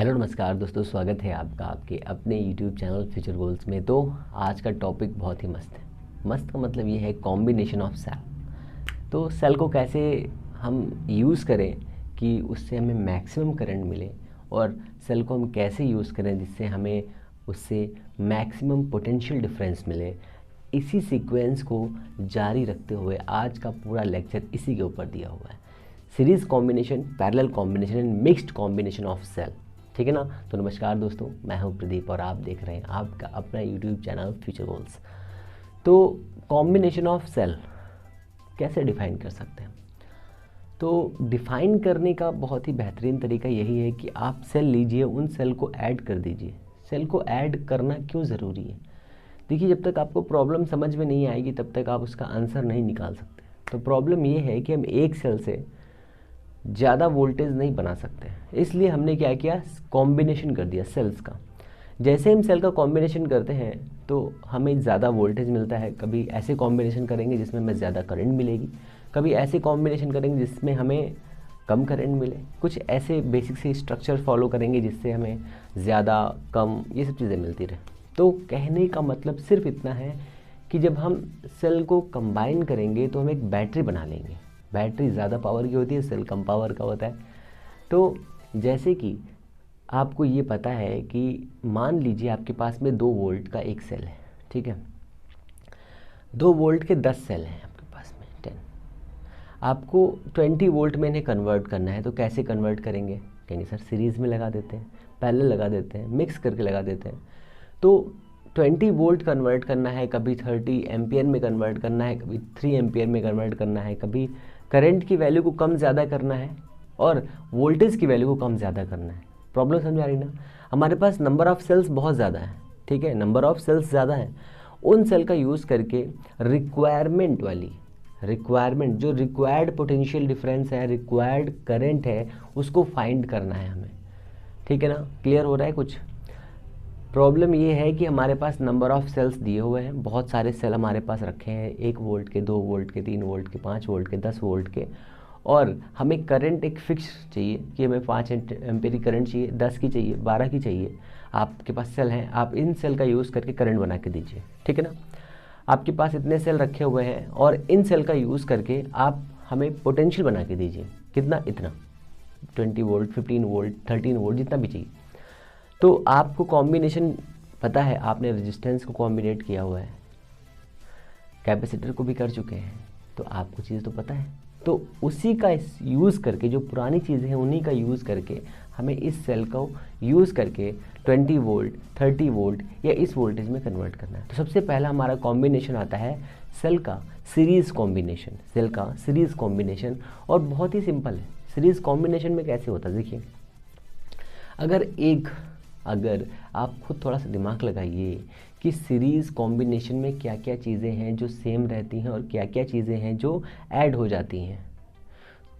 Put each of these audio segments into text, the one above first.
Hello नमस्कार दोस्तों, स्वागत है आपका आपके अपने यूट्यूब चैनल फ्यूचर गोल्स में। तो आज का टॉपिक बहुत ही मस्त है। मस्त का मतलब ये है कॉम्बिनेशन ऑफ सेल। तो सेल को कैसे हम यूज़ करें कि उससे हमें मैक्सिमम करंट मिले, और सेल को हम कैसे यूज़ करें जिससे हमें उससे मैक्सिमम पोटेंशियल डिफरेंस मिले। इसी सीक्वेंस को जारी रखते हुए आज का पूरा लेक्चर इसी के ऊपर दिया हुआ है। Series combination, parallel combination and mixed combination of cell. ठीक है ना। तो नमस्कार दोस्तों, मैं हूं प्रदीप और आप देख रहे हैं आपका अपना यूट्यूब चैनल फ्यूचर गोल्स। तो कॉम्बिनेशन ऑफ सेल कैसे डिफाइन कर सकते हैं? तो डिफाइन करने का बहुत ही बेहतरीन तरीका यही है कि आप सेल लीजिए, उन सेल को ऐड कर दीजिए। सेल को ऐड करना क्यों ज़रूरी है? देखिए, जब तक आपको प्रॉब्लम समझ में नहीं आएगी तब तक आप उसका आंसर नहीं निकाल सकते। तो प्रॉब्लम ये है कि हम एक सेल से ज़्यादा वोल्टेज नहीं बना सकते, इसलिए हमने क्या किया, कॉम्बिनेशन कर दिया सेल्स का। जैसे हम सेल का कॉम्बिनेशन करते हैं तो हमें ज़्यादा वोल्टेज मिलता है। कभी ऐसे कॉम्बिनेशन करेंगे जिसमें हमें ज़्यादा करंट मिलेगी, कभी ऐसे कॉम्बिनेशन करेंगे जिसमें हमें कम करंट मिले। कुछ ऐसे बेसिक से स्ट्रक्चर फॉलो करेंगे जिससे हमें ज़्यादा कम ये सब चीज़ें मिलती रहे। तो कहने का मतलब सिर्फ इतना है कि जब हम सेल को कंबाइन करेंगे तो हम एक बैटरी बना लेंगे। बैटरी ज़्यादा पावर की होती है, सेल कम पावर का होता है। तो जैसे कि आपको ये पता है कि मान लीजिए आपके पास में 2 वोल्ट का एक सेल है, ठीक है। 2 वोल्ट के 10 सेल हैं आपके पास में, 10। आपको 20 वोल्ट में इन्हें कन्वर्ट करना है। तो कैसे कन्वर्ट करेंगे? कहेंगे सर सीरीज़ में लगा देते हैं, पैरेलल लगा देते हैं, मिक्स करके लगा देते हैं। तो 20 वोल्ट कन्वर्ट करना है, कभी 30 एम्पियर में कन्वर्ट करना है, कभी 3 एम्पियर में कन्वर्ट करना है, कभी करंट की वैल्यू को कम ज़्यादा करना है और वोल्टेज की वैल्यू को कम ज़्यादा करना है। प्रॉब्लम समझ आ रही ना? हमारे पास नंबर ऑफ़ सेल्स बहुत ज़्यादा है, ठीक है, नंबर ऑफ़ सेल्स ज़्यादा है। उन सेल का यूज़ करके रिक्वायरमेंट जो रिक्वायर्ड पोटेंशियल डिफरेंस है, रिक्वायर्ड करंट है, उसको फाइंड करना है हमें। ठीक है ना? क्लियर हो रहा है कुछ? प्रॉब्लम ये है कि हमारे पास नंबर ऑफ़ सेल्स दिए हुए हैं, बहुत सारे सेल हमारे पास रखे हैं, 1 वोल्ट के, 2 वोल्ट के, 3 वोल्ट के, 5 वोल्ट के, 10 वोल्ट के। और हमें करंट एक फिक्स चाहिए कि हमें 5 एम्पीयर करंट चाहिए, 10 की चाहिए, 12 की चाहिए। आपके पास सेल हैं, आप इन सेल का यूज़ करके करंट बना के दीजिए। ठीक है ना? आपके पास इतने सेल रखे हुए हैं और इन सेल का यूज़ करके आप हमें पोटेंशियल बना के दीजिए। कितना? इतना 20 वोल्ट, 15 वोल्ट, 13 वोल्ट, जितना भी चाहिए। तो आपको कॉम्बिनेशन पता है, आपने रेजिस्टेंस को कॉम्बिनेट किया हुआ है, कैपेसिटर को भी कर चुके हैं, तो आपको चीज़ तो पता है। तो उसी का यूज़ करके, जो पुरानी चीज़ें हैं उन्हीं का यूज़ करके हमें इस सेल को यूज़ करके 20 वोल्ट, 30 वोल्ट या इस वोल्टेज में कन्वर्ट करना है। तो सबसे पहला हमारा कॉम्बिनेशन आता है सेल का सीरीज़ कॉम्बिनेशन। सेल का सीरीज़ कॉम्बिनेशन, और बहुत ही सिंपल है। सीरीज़ कॉम्बिनेशन में कैसे होता है? देखिए, अगर आप खुद थोड़ा सा दिमाग लगाइए कि सीरीज़ कॉम्बिनेशन में क्या क्या चीज़ें हैं जो सेम रहती हैं और क्या क्या चीज़ें हैं जो ऐड हो जाती हैं,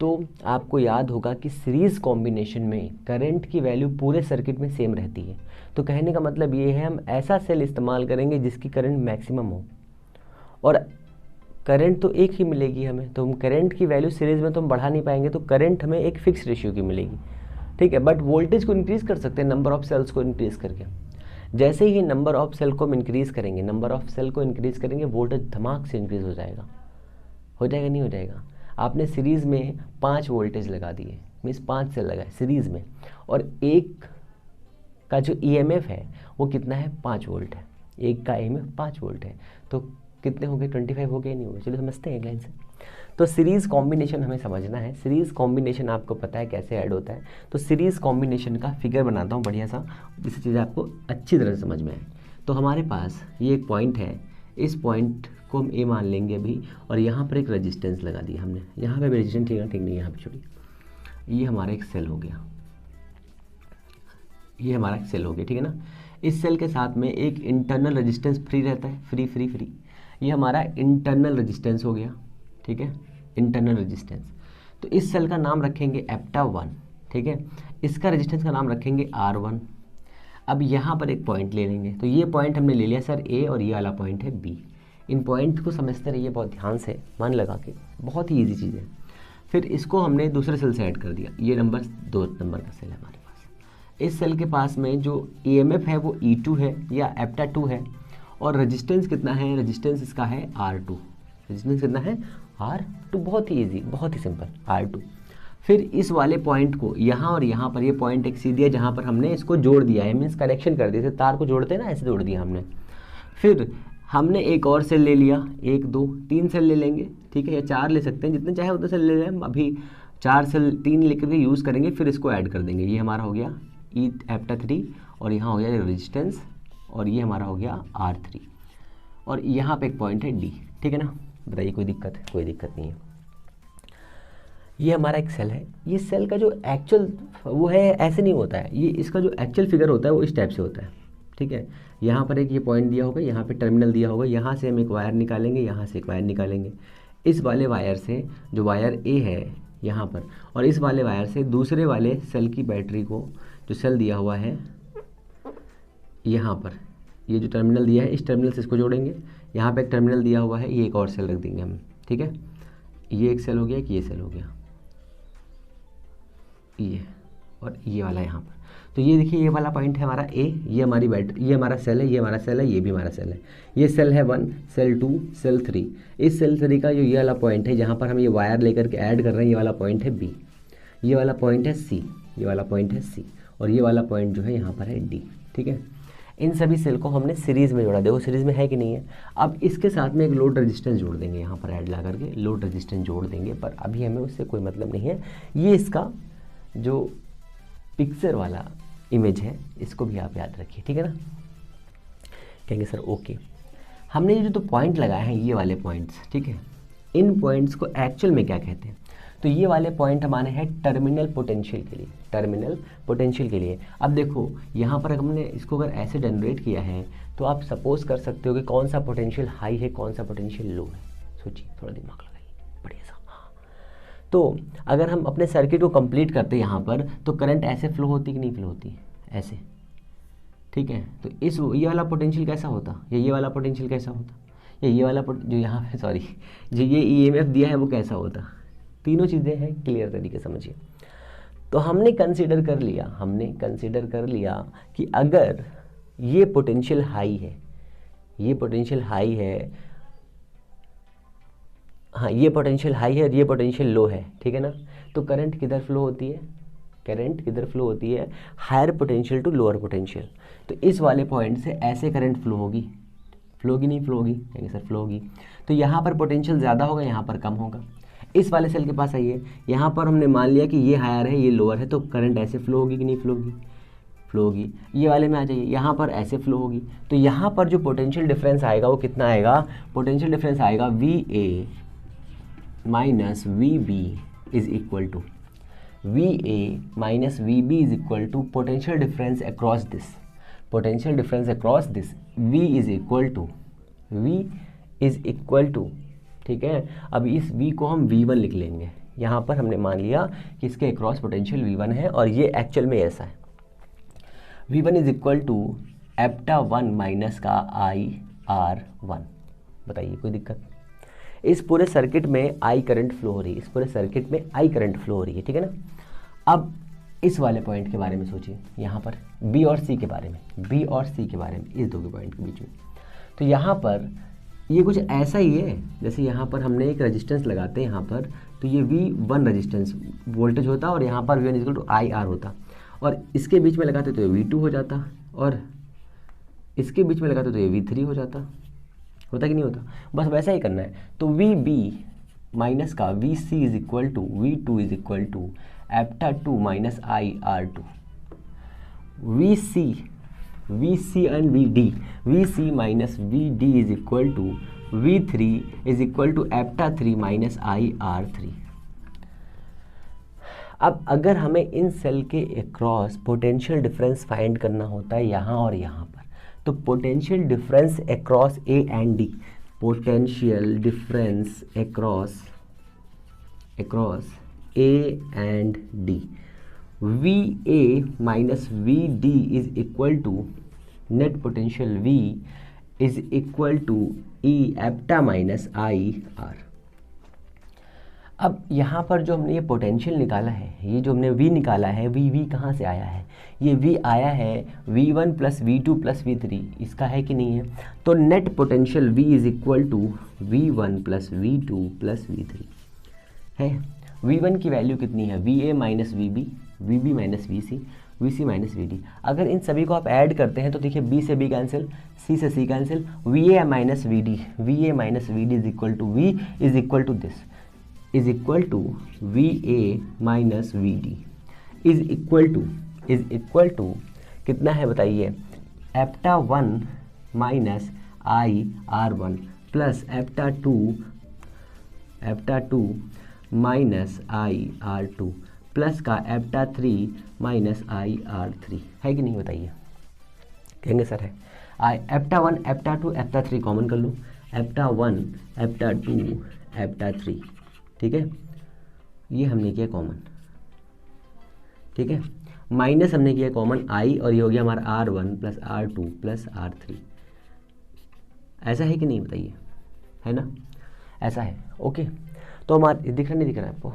तो आपको याद होगा कि सीरीज़ कॉम्बिनेशन में करंट की वैल्यू पूरे सर्किट में सेम रहती है। तो कहने का मतलब ये है, हम ऐसा सेल इस्तेमाल करेंगे जिसकी करंट मैक्सिमम हो, और करंट तो एक ही मिलेगी हमें। तो हम करंट की वैल्यू सीरीज़ में तो हम बढ़ा नहीं पाएंगे, तो करंट हमें एक फिक्स रेशियो की मिलेगी, ठीक है। बट वोल्टेज को इंक्रीज़ कर सकते हैं नंबर ऑफ़ सेल्स को इंक्रीज़ करके। जैसे ही नंबर ऑफ़ सेल को हम इंक्रीज़ करेंगे, वोल्टेज धमाक से इंक्रीज़ हो जाएगा। नहीं हो जाएगा? आपने सीरीज़ में 5 वोल्टेज लगा दिए, मीन्स 5 सेल लगाए सीरीज़ में, और एक का जो ईएमएफ है वो कितना है? 5 वोल्ट है। एक का ईएमएफ 5 वोल्ट है, तो कितने हो गए? 25 हो गए, नहीं हो गए? चलो समझते हैं एक लाइन से। तो सीरीज़ कॉम्बिनेशन हमें समझना है। सीरीज़ कॉम्बिनेशन आपको पता है कैसे ऐड होता है। तो सीरीज़ कॉम्बिनेशन का फिगर बनाता हूँ बढ़िया सा, जिससे चीज़ें आपको अच्छी तरह से समझ में आए। तो हमारे पास ये एक पॉइंट है, इस पॉइंट को हम ए मान लेंगे अभी, और यहाँ पर एक रेजिस्टेंस लगा दिया हमने। यहाँ पे रेजिस्टेंस ठीक नहीं, यहाँ पे छोड़िए। ये हमारा एक सेल हो गया, ये हमारा एक सेल हो गया, ठीक है ना। इस सेल के साथ में एक इंटरनल रेजिस्टेंस फ्री रहता है, फ्री। ये हमारा इंटरनल रेजिस्टेंस हो गया, ठीक है, इंटरनल रेजिस्टेंस। तो इस सेल का नाम रखेंगे एप्टा 1, ठीक है। इसका रेजिस्टेंस का नाम रखेंगे R1। अब यहाँ पर एक पॉइंट ले लेंगे। तो ये पॉइंट हमने ले लिया सर A, और ये वाला पॉइंट है B। इन पॉइंट को समझते रहिए बहुत ध्यान से, मन लगा के, बहुत ही ईजी चीज़ है। फिर इसको हमने दूसरे सेल से ऐड कर दिया। ये 2 नंबर का सेल है हमारे पास। इस सेल के पास में जो EMF है वो E2 है या एप्टा-2 है, और रेजिस्टेंस कितना है, रेजिस्टेंस इसका है R2। रेजिस्टेंस कितना है, R2। बहुत ही ईजी, बहुत ही सिंपल, R2। फिर इस वाले पॉइंट को यहाँ और यहाँ पर, ये पॉइंट एक सी दिया जहाँ पर हमने इसको जोड़ दिया है, मीन्स कनेक्शन कर दिया, जैसे तार को जोड़ते हैं ना, ऐसे जोड़ दिया हमने। फिर हमने एक और सेल ले लिया, 1 2 3 सेल ले लेंगे, ठीक है, या 4 ले सकते हैं, जितने चाहे उतने सेल ले लें। हम अभी 4 सेल 3 लेकर के यूज़ करेंगे, फिर इसको ऐड कर देंगे। ये हमारा हो गया E एप्टा-3, और यहाँ हो गया रेजिस्टेंस, और ये हमारा हो गया R3, और यहाँ पे एक पॉइंट है D, ठीक है ना। बताइए कोई दिक्कत है? कोई दिक्कत नहीं है। ये हमारा एक सेल है। ये सेल का जो एक्चुअल वो है ऐसे नहीं होता है, ये इसका जो एक्चुअल फिगर होता है वो इस टाइप से होता है, ठीक है। यहाँ पर एक ये पॉइंट दिया होगा, यहाँ पे टर्मिनल दिया होगा, यहाँ से हम एक वायर निकालेंगे, यहाँ से एक वायर निकालेंगे। इस वाले वायर से जो वायर ए है यहाँ पर, और इस वाले वायर से दूसरे वाले सेल की बैटरी को, जो सेल दिया हुआ है यहाँ पर, ये जो टर्मिनल दिया है इस टर्मिनल से इसको जोड़ेंगे। यहाँ पे एक टर्मिनल दिया हुआ है, ये एक और सेल रख देंगे हम, ठीक है। ये एक सेल हो गया कि ये सेल हो गया, ये और ये वाला यहाँ पर। तो ये देखिए, ये वाला पॉइंट है हमारा ए, ये हमारी बैटरी, ये हमारा सेल है, ये हमारा सेल है, ये भी हमारा सेल है। ये सेल है 1, सेल 2, सेल 3। इस सेल 3 का जो ये वाला पॉइंट है जहाँ पर हम ये वायर लेकर के ऐड कर रहे हैं, ये वाला पॉइंट है बी, ये वाला पॉइंट है सी, ये वाला पॉइंट है सी, और ये वाला पॉइंट जो है यहाँ पर है डी, ठीक है। इन सभी सेल को हमने सीरीज़ में जोड़ा, देखो सीरीज़ में है कि नहीं है। अब इसके साथ में एक लोड रेजिस्टेंस जोड़ देंगे, यहाँ पर ऐड ला करके लोड रेजिस्टेंस जोड़ देंगे, पर अभी हमें उससे कोई मतलब नहीं है। ये इसका जो पिक्चर वाला इमेज है, इसको भी आप याद रखिए, ठीक है ना। कहेंगे सर ओके। हमने ये जो पॉइंट लगाए हैं, ये वाले पॉइंट्स, ठीक है, इन पॉइंट्स को एक्चुअल में क्या कहते हैं? तो ये वाले पॉइंट हमारे हैं टर्मिनल पोटेंशियल के लिए, टर्मिनल पोटेंशियल के लिए। अब देखो यहाँ पर हमने इसको अगर ऐसे जनरेट किया है, तो आप सपोज कर सकते हो कि कौन सा पोटेंशियल हाई है, कौन सा पोटेंशियल लो है। सोचिए, थोड़ा दिमाग लगाइए, बढ़िया सा। हाँ, तो अगर हम अपने सर्किट को कंप्लीट करते हैं यहाँ पर, तो करंट ऐसे फ्लो होती कि नहीं फ्लो होती, ऐसे, ठीक है। तो इस ये वाला पोटेंशियल कैसा होता, या ये वाला पोटेंशियल कैसा होता, या ये वाला जो यहाँ पे सॉरी जो ये EMF दिया है वो कैसा होता। तीनों चीज़ें हैं, क्लियर तरीके समझिए। तो हमने कंसीडर कर लिया, हमने कंसीडर कर लिया कि अगर ये पोटेंशियल हाई है, ये पोटेंशियल हाई है, हाँ ये पोटेंशियल हाई है और ये पोटेंशियल लो है, ठीक है ना। तो करंट किधर फ्लो होती है, करंट किधर फ्लो होती है, higher potential to lower potential. तो इस वाले पॉइंट से ऐसे करंट फ्लो होगी, फ्लो होगी नहीं फ्लो होगी, कहेंगे सर फ्लो होगी। तो यहाँ पर पोटेंशियल ज़्यादा होगा, यहाँ पर कम होगा। इस वाले सेल के पास आइए, यहाँ पर हमने मान लिया कि ये हायर है, ये लोअर है, तो करंट ऐसे फ्लो होगी कि नहीं फ्लो होगी, फ्लो होगी। ये वाले में आ जाइए, यहाँ पर ऐसे फ्लो होगी। तो यहाँ पर जो पोटेंशियल डिफरेंस आएगा वो कितना आएगा, पोटेंशियल डिफरेंस आएगा VA minus VB is equal to VA minus VB is equal to potential difference across this, potential difference across this V is equal to, V is equal to, ठीक है। अब इस V को हम V1 लिख लेंगे। यहाँ पर हमने मान लिया कि इसके अक्रॉस पोटेंशियल V1 है, और ये एक्चुअल में ऐसा है। V1 इज इक्वल टू एप्टा-1 माइनस का IR1। बताइए कोई दिक्कत? इस पूरे सर्किट में I करंट फ्लो हो रही है, इस पूरे सर्किट में I करंट फ्लो हो रही है, ठीक है ना। अब इस वाले पॉइंट के बारे में सोचिए, यहाँ पर B और C के बारे में, B और C के बारे में, इस दो के पॉइंट के बीच में। तो यहाँ पर ये कुछ ऐसा ही है, जैसे यहाँ पर हमने एक रेजिस्टेंस लगाते हैं यहाँ पर, तो ये V1 रेजिस्टेंस वोल्टेज होता और यहाँ पर V1 इक्वल टू IR होता, और इसके बीच में लगाते तो ये V2 हो जाता, और इसके बीच में लगाते तो ये V3 हो जाता। होता कि नहीं होता? बस वैसा ही करना है। तो VB माइनस का VC is equal to V2 is equal to एप्टा-2 minus IR2। VC and VD, VC minus VD is equal to V3 is equal to एप्टा-3 माइनस IR3। अब अगर हमें इन सेल के अक्रॉस पोटेंशियल डिफरेंस फाइंड करना होता है यहाँ और यहाँ पर, तो potential difference across A and D, potential difference across A and D, VA minus VD is equal to net potential V is equal to E एप्टा माइनस IR। अब यहाँ पर जो हमने ये पोटेंशियल निकाला है, ये जो हमने V निकाला है, V कहाँ से आया है? ये V आया है V1 plus V2 plus V3, इसका है कि नहीं है? तो net potential V is equal to V1 plus V2 plus V3 है। V1 की वैल्यू कितनी है? VA minus VB, VB minus VC, VC minus VD। अगर इन सभी को आप ऐड करते हैं तो देखिए B से B कैंसिल, C से C cancel, VA minus VD, VA minus VD is equal to V is equal to this, is equal to VA minus VD is equal to कितना है बताइए? एप्टा 1 माइनस IR1 प्लस एप्टा 2 minus IR2 plus का एप्टा 3 minus IR3, है कि नहीं बताइए? कहेंगे सर है। एप्टा 1 एप्टा 2 एप्टा 3 कॉमन कर लो, एप्टा 1 एप्टा 2 एप्टा 3, ठीक है, ये हमने किया कॉमन, ठीक है, माइनस हमने किया कॉमन I, और ये हो गया हमारा R1 plus R2 plus R3। ऐसा है कि नहीं बताइए? है ना, ऐसा है। ओके, तो हमारे दिख रहा नहीं, दिख रहा है आपको?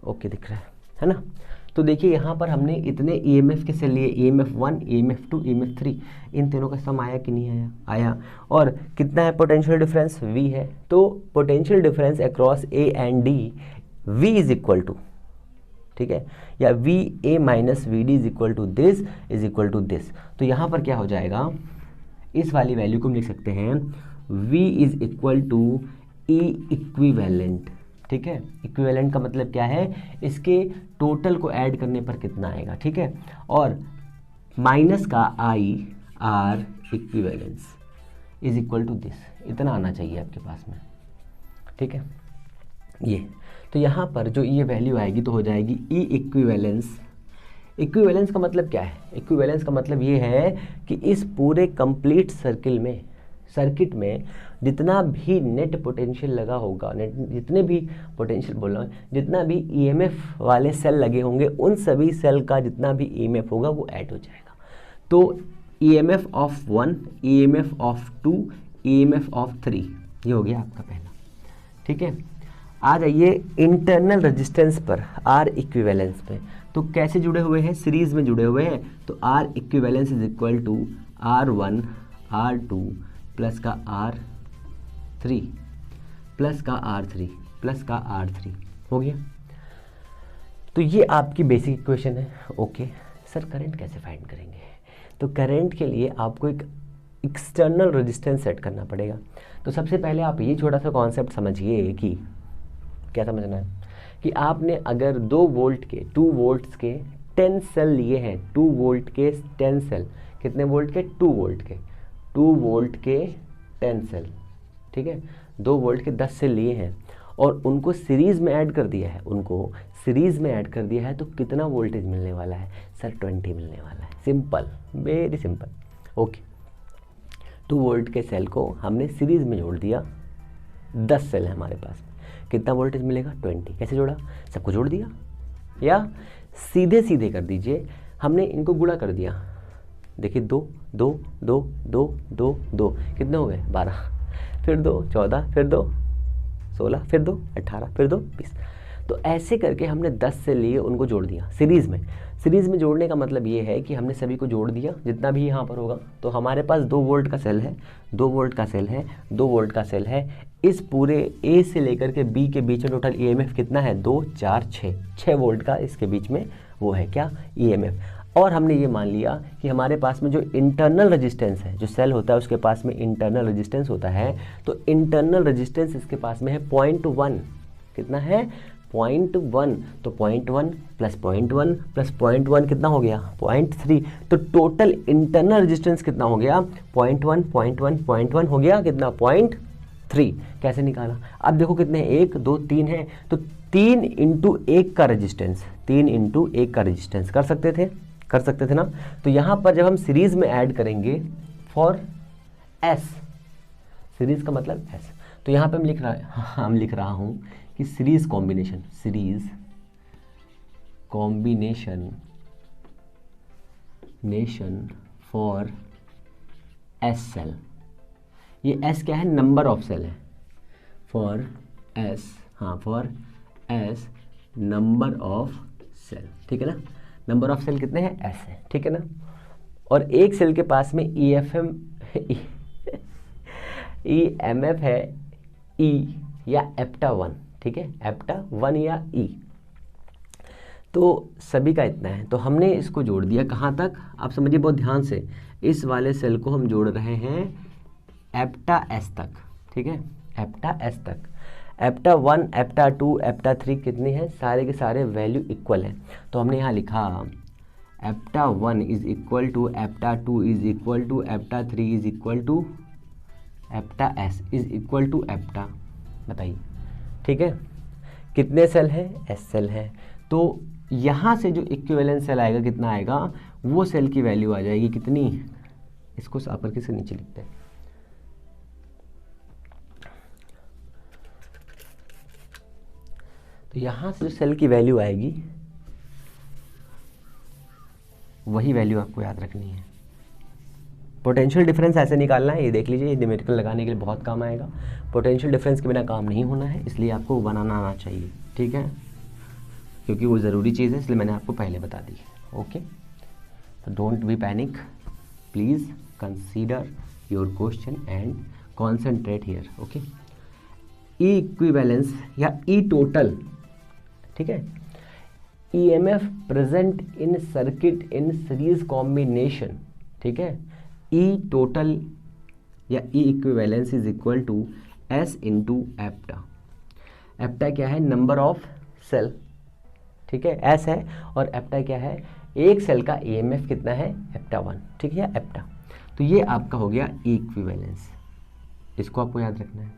ओके, दिख रहा है ना? तो देखिए यहाँ पर हमने इतने EMF के सेल लिए, EMF 1, EMF 2, EMF 3, इन तीनों का सम आया कि नहीं आया? आया। और कितना है पोटेंशियल डिफरेंस? V है। तो potential difference across A and D V is equal to, ठीक है, या VA minus VD is equal to this is equal to this. तो यहाँ पर क्या हो जाएगा? इस वाली वैल्यू को हम लिख सकते हैं V is equal to E equivalent, ठीक है। इक्विवेलेंट का मतलब क्या है? इसके टोटल को ऐड करने पर कितना आएगा, ठीक है, और माइनस का IR equivalence is equal to this, इतना आना चाहिए आपके पास में, ठीक है। ये तो यहाँ पर जो ये वैल्यू आएगी तो हो जाएगी E इक्विवेलेंस। इक्विवेलेंस का मतलब क्या है? इक्विवेलेंस का मतलब ये है कि इस पूरे कंप्लीट सर्किट में जितना भी नेट पोटेंशियल लगा होगा, जितने भी पोटेंशियल बोल रहा हूँ, जितना भी EMF वाले सेल लगे होंगे, उन सभी सेल का जितना भी EMF होगा वो ऐड हो जाएगा। तो EMF of 1, EMF of 2, EMF of 3, ये हो गया आपका पहला, ठीक है। आ जाइए इंटरनल रेजिस्टेंस पर, R इक्विवेलेंस पे। तो कैसे जुड़े हुए हैं? सीरीज में जुड़े हुए हैं। तो R equivalence is equal to R1 R2 plus का R3 प्लस का R3 प्लस का R3, हो गया। तो ये आपकी बेसिक इक्वेशन है। ओके सर, करंट कैसे फाइंड करेंगे? तो करंट के लिए आपको एक एक्सटर्नल रेजिस्टेंस सेट करना पड़ेगा। तो सबसे पहले आप ये छोटा सा कॉन्सेप्ट समझिए कि क्या समझना है कि आपने अगर 2 वोल्ट के 2 वोल्ट्स के 10 सेल लिए हैं, 2 वोल्ट के 10 सेल, कितने वोल्ट के? 2 वोल्ट के 2 वोल्ट के 10 सेल, ठीक है, 2 वोल्ट के 10 सेल लिए हैं और उनको सीरीज़ में ऐड कर दिया है, तो कितना वोल्टेज मिलने वाला है? सर 20 मिलने वाला है। Simple, very simple. Okay, 2 volt के सेल को हमने सीरीज़ में जोड़ दिया, 10 सेल है हमारे पास, कितना वोल्टेज मिलेगा? 20। कैसे जोड़ा? सबको जोड़ दिया, या सीधे सीधे कर दीजिए, हमने इनको गुणा कर दिया। देखिए 2 2 2 2 2 2 कितने हो गए? 12, फिर 2 14, फिर 2 16, फिर 2 18, फिर 2 20। तो ऐसे करके हमने 10 से लिए, उनको जोड़ दिया सीरीज़ में। सीरीज़ में जोड़ने का मतलब ये है कि हमने सभी को जोड़ दिया, जितना भी यहाँ पर होगा। तो हमारे पास 2 वोल्ट का सेल है, 2 वोल्ट का सेल है, 2 वोल्ट का सेल है। इस पूरे A से लेकर के B के बीच में टोटल EMF कितना है? 2 4 6 वोल्ट का इसके बीच में वो है क्या? EMF। और हमने ये मान लिया कि हमारे पास में जो इंटरनल रेजिस्टेंस है, जो सेल होता है उसके पास में इंटरनल रेजिस्टेंस होता है, तो इंटरनल रेजिस्टेंस इसके पास में है 0.1। कितना है? 0.1। तो 0.1 प्लस 0.1 प्लस 0.1 कितना हो गया? 0.3। तो टोटल इंटरनल रेजिस्टेंस कितना हो गया? 0.1 0.1 0.1 हो गया कितना? 0.3। कैसे निकाला? अब देखो कितने हैं, 1 2 3 है, तो 3 इंटू 1 का रेजिस्टेंस, 3 इंटू 1 का रेजिस्टेंस कर सकते थे ना। तो यहाँ पर जब हम सीरीज में ऐड करेंगे फॉर S, सीरीज का मतलब S, तो यहाँ पे हम लिख रहा हूँ कि series combination for S cell. ये S क्या है? नंबर ऑफ सेल है। फॉर S हाँ for S number of cell, ठीक है ना, नंबर ऑफ सेल कितने हैं, एस है, ठीक है ना। और एक सेल के पास में E F M E M F है ई या एप्टा 1, ठीक है, एप्टा 1 या ई, तो सभी का इतना है। तो हमने इसको जोड़ दिया कहाँ तक, आप समझिए बहुत ध्यान से, इस वाले सेल को हम जोड़ रहे हैं एप्टा एस तक, ठीक है, एप्टा एस तक। एप्टा 1, एप्टा 2, एप्टा 3 कितनी है, सारे के सारे वैल्यू इक्वल है। तो हमने यहाँ लिखा एप्टा 1 इज इक्वल टू एप्टा 2 इज इक्वल टू एप्टा 3 इज इक्वल टू एप्टा एस इज इक्वल टू एप्टा, बताइए, ठीक है। कितने सेल हैं, एस सेल है। तो यहाँ से जो इक्विवेलेंस सेल आएगा कितना आएगा, वो सेल की वैल्यू आ जाएगी कितनी, इसको अपर के से नीचे लिखते हैं, तो यहाँ से जो सेल की वैल्यू आएगी वही वैल्यू आपको याद रखनी है। पोटेंशियल डिफरेंस ऐसे निकालना है, ये देख लीजिए, ये न्यूमेरिकल लगाने के लिए बहुत काम आएगा। पोटेंशियल डिफरेंस के बिना काम नहीं होना है, इसलिए आपको बनाना आना चाहिए, ठीक है, क्योंकि वो ज़रूरी चीज़ है, इसलिए मैंने आपको पहले बता दी, ओके। तो don't be panic, please consider your question and concentrate here, okay. E equivalence या ई टोटल, ठीक है, EMF present in circuit in series combination, ठीक है, ई टोटल या E equivalence is equal to S into एप्टा। एप्टा क्या है, नंबर ऑफ सेल, ठीक है, एस है, और एप्टा क्या है, एक सेल का EMF कितना है, एप्टा 1, ठीक है, एप्टा। तो ये आपका हो गया ई इक्विवेलेंस, इसको आपको याद रखना है।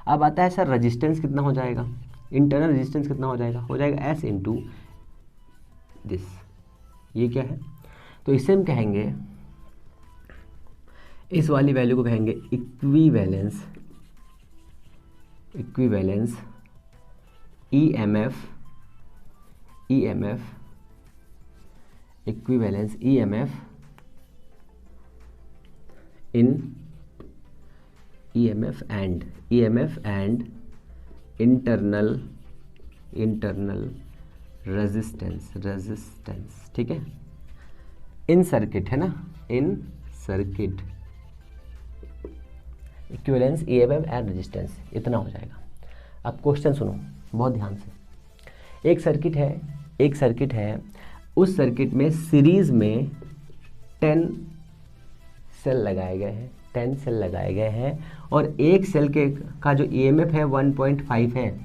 अब आता है सर रेजिस्टेंस कितना हो जाएगा, इंटरनल रेजिस्टेंस कितना हो जाएगा एस इंटू दिस, ये क्या है, तो इसे हम कहेंगे, इस वाली वैल्यू को कहेंगे equivalence, equivalence EMF, equivalence EMF in EMF and internal resistance, ठीक है, इन सर्किट है ना, in circuit, equivalence EMF and resistance, इतना हो जाएगा। अब क्वेश्चन सुनो बहुत ध्यान से, एक सर्किट है, उस सर्किट में सीरीज में 10 सेल लगाए गए हैं, और एक सेल का जो EMF है 1.5 है,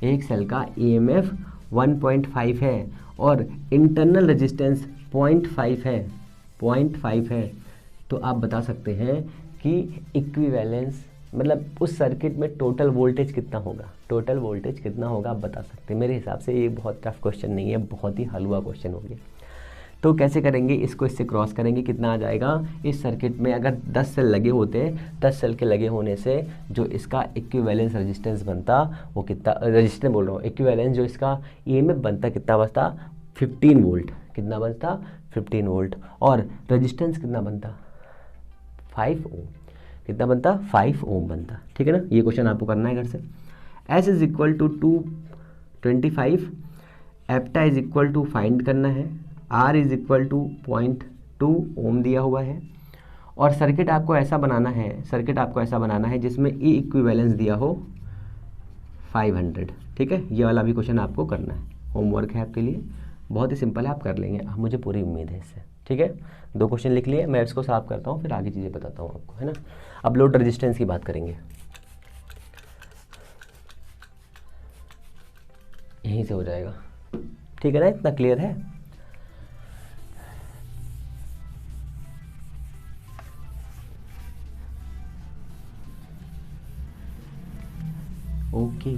एक सेल का EMF 1.5 है, और इंटरनल रेजिस्टेंस 0.5 है, तो आप बता सकते हैं कि इक्विवेलेंस मतलब उस सर्किट में टोटल वोल्टेज कितना होगा, आप बता सकते हैं। मेरे हिसाब से ये बहुत टफ क्वेश्चन नहीं है, बहुत ही हलवा क्वेश्चन हो गया। तो कैसे करेंगे, इसको इससे क्रॉस करेंगे, कितना आ जाएगा, इस सर्किट में अगर 10 सेल लगे होते, 10 सेल के लगे होने से जो इसका इक्विवेलेंस रेजिस्टेंस बनता वो कितना, रेजिस्टेंस बोल रहा हूँ, इक्विवेलेंस जो इसका EMF बनता कितना बचता, 15 वोल्ट, कितना बचता, 15 वोल्ट, और रेजिस्टेंस कितना बनता, 5 ओम, कितना बनता, 5 ओम बनता, ठीक है ना। ये क्वेश्चन आपको करना है घर से। S इज इक्वल टू 225, एप्टा इज इक्वल टू फाइंड करना है, R is equal to 0.2 ohm दिया हुआ है, और सर्किट आपको ऐसा बनाना है जिसमें ई इक्विवेलेंस दिया हो 500, ठीक है। ये वाला भी क्वेश्चन आपको करना है, होमवर्क है आपके लिए, बहुत ही सिंपल है, आप कर लेंगे, मुझे पूरी उम्मीद है इससे, ठीक है। 2 क्वेश्चन लिख लिए, मैं इसको साफ करता हूँ, फिर आगे चीज़ें बताता हूँ आपको, है ना। अब लोड रेजिस्टेंस की बात करेंगे, यहीं से हो जाएगा, ठीक है ना, इतना क्लियर है। ओके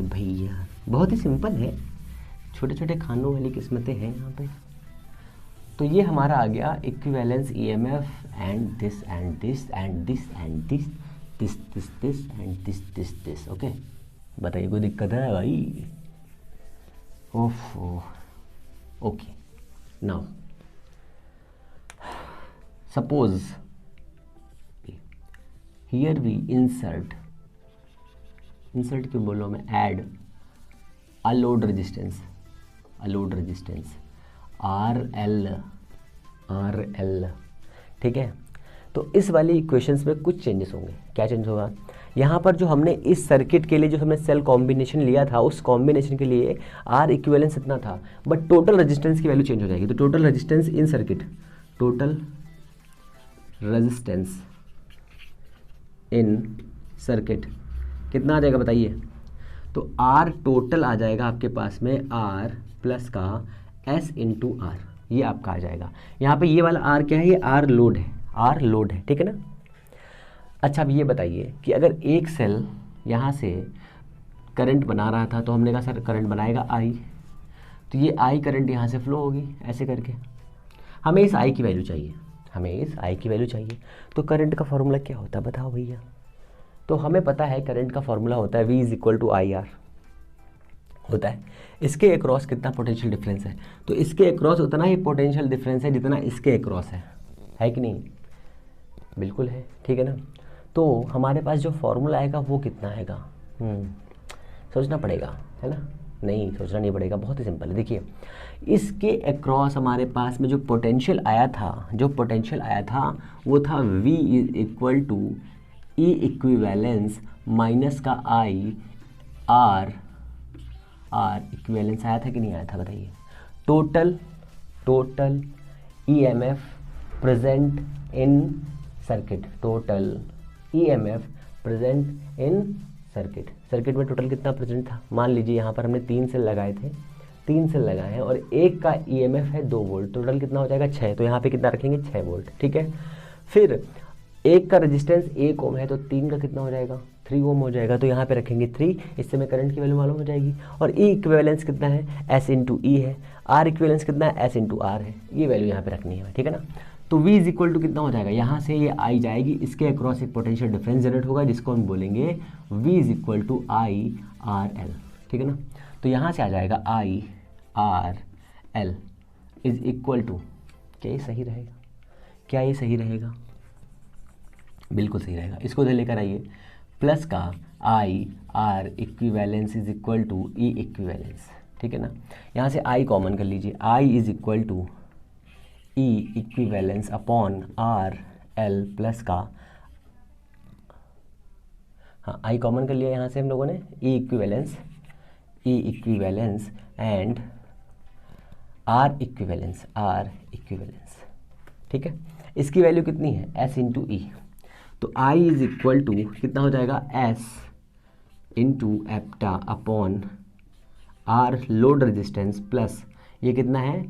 भैया, बहुत ही सिंपल है, छोटे छोटे खानों वाली किस्मतें हैं यहाँ पे। तो ये हमारा आ गया equivalence EMF and this and this and this and this and this, okay. बताइए कोई दिक्कत है भाई, ओफो, okay. Now suppose here we insert insert क्यों बोल रहा हूँ मैं, add a load resistance, are L, ठीक है। तो इस वाली इक्वेशंस में कुछ चेंजेस होंगे। क्या चेंज होगा, यहाँ पर जो हमने इस सर्किट के लिए जो हमने सेल कॉम्बिनेशन लिया था, उस कॉम्बिनेशन के लिए आर इक्विवेलेंस इतना था, बट टोटल रेजिस्टेंस की वैल्यू चेंज हो जाएगी। तो total resistance in circuit, total resistance in circuit कितना आ जाएगा बताइए। तो आर टोटल आ जाएगा आपके पास में आर प्लस का एस इंटू आर, ये आपका आ जाएगा। यहाँ पे ये वाला आर क्या है, ये आर लोड है, आर लोड है, ठीक है ना। अच्छा अब ये बताइए कि अगर एक सेल यहाँ से करंट बना रहा था, तो हमने कहा सर करंट बनाएगा आई, तो ये आई करंट यहाँ से फ्लो होगी ऐसे करके। हमें इस आई की वैल्यू चाहिए, हमें इस आई की वैल्यू चाहिए। तो करंट का फॉर्मूला क्या होता है बताओ भैया। तो हमें पता है करंट का फॉर्मूला होता है V is equal to I R होता है। इसके अक्रॉस कितना पोटेंशियल डिफरेंस है, तो इसके अक्रॉस उतना ही पोटेंशियल डिफरेंस है जितना इसके अक्रॉस है कि नहीं, बिल्कुल है, ठीक है ना। तो हमारे पास जो फॉर्मूला आएगा वो कितना आएगा, सोचना पड़ेगा, है ना। नहीं सोचना नहीं पड़ेगा, बहुत ही सिंपल है। देखिए इसके अक्रॉस हमारे पास में जो पोटेंशियल आया था वो था V is equal to E equivalence minus का आई आर इक्विवेलेंस आया था कि नहीं आया था बताइए। Total EMF present in circuit, total EMF present in circuit में टोटल कितना प्रेजेंट था। मान लीजिए यहाँ पर हमने 3 सेल लगाए थे, 3 सेल लगाए हैं और एक का ईएमएफ है 2 वोल्ट, टोटल कितना हो जाएगा 6। तो यहाँ पे कितना रखेंगे 6 वोल्ट, ठीक है। फिर एक का रेजिस्टेंस 1 ओम है, तो 3 का कितना हो जाएगा 3 ओम हो जाएगा, तो यहाँ पे रखेंगे 3, इससे में करंट की वैल्यू मालूम हो जाएगी। और ई इक्विवेलेंस कितना है, एस इंटू ई है, आर इक्विवेलेंस कितना है, एस इंटू आर है, ये वैल्यू यहाँ पे रखनी है, ठीक है ना। तो V इज इक्वल टू कितना हो जाएगा, यहाँ से ये आई जाएगी, इसके अक्रॉस एक पोटेंशियल डिफरेंस जनरेट होगा जिसको हम बोलेंगे V is equal to I R L, ठीक है ना। तो यहाँ से आ जाएगा I R L is equal to, क्या ये सही रहेगा, क्या ये सही रहेगा, बिल्कुल सही रहेगा। इसको इधर लेकर आइए, प्लस का I R equivalence is equal to E equivalence, ठीक है ना। यहाँ से आई कॉमन कर लीजिए, I is equal to E equivalence upon R L plus का, हाँ आई कॉमन कर लिया यहाँ से हम लोगों ने, ई इक्विवेलेंस एंड आर इक्विवेलेंस, ठीक है। इसकी वैल्यू कितनी है, एस इंटू ई। तो आई इज इक्वल टू कितना हो जाएगा, एस इंटू एप्टा upon R load resistance plus ये कितना है,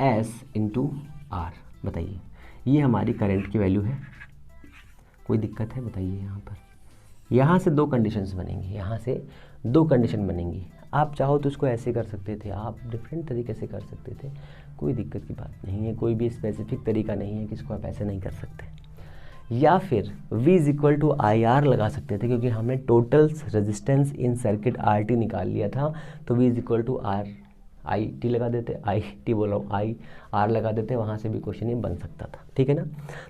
एस इंटू आर। बताइए ये हमारी करंट की वैल्यू है, कोई दिक्कत है बताइए। यहाँ से 2 कंडीशंस बनेंगी, यहाँ से 2 कंडीशन बनेंगी। आप चाहो तो इसको ऐसे कर सकते थे, आप डिफरेंट तरीके से कर सकते थे, कोई दिक्कत की बात नहीं है, कोई भी स्पेसिफिक तरीका नहीं है कि इसको आप ऐसे नहीं कर सकते। या फिर V is equal to I R लगा सकते थे, क्योंकि हमने total resistance in circuit R T निकाल लिया था, तो V is equal to R I T लगा देते, आई टी बोल रहा हूँ, आई आर लगा देते, वहाँ से भी क्वेश्चन ही बन सकता था, ठीक है ना।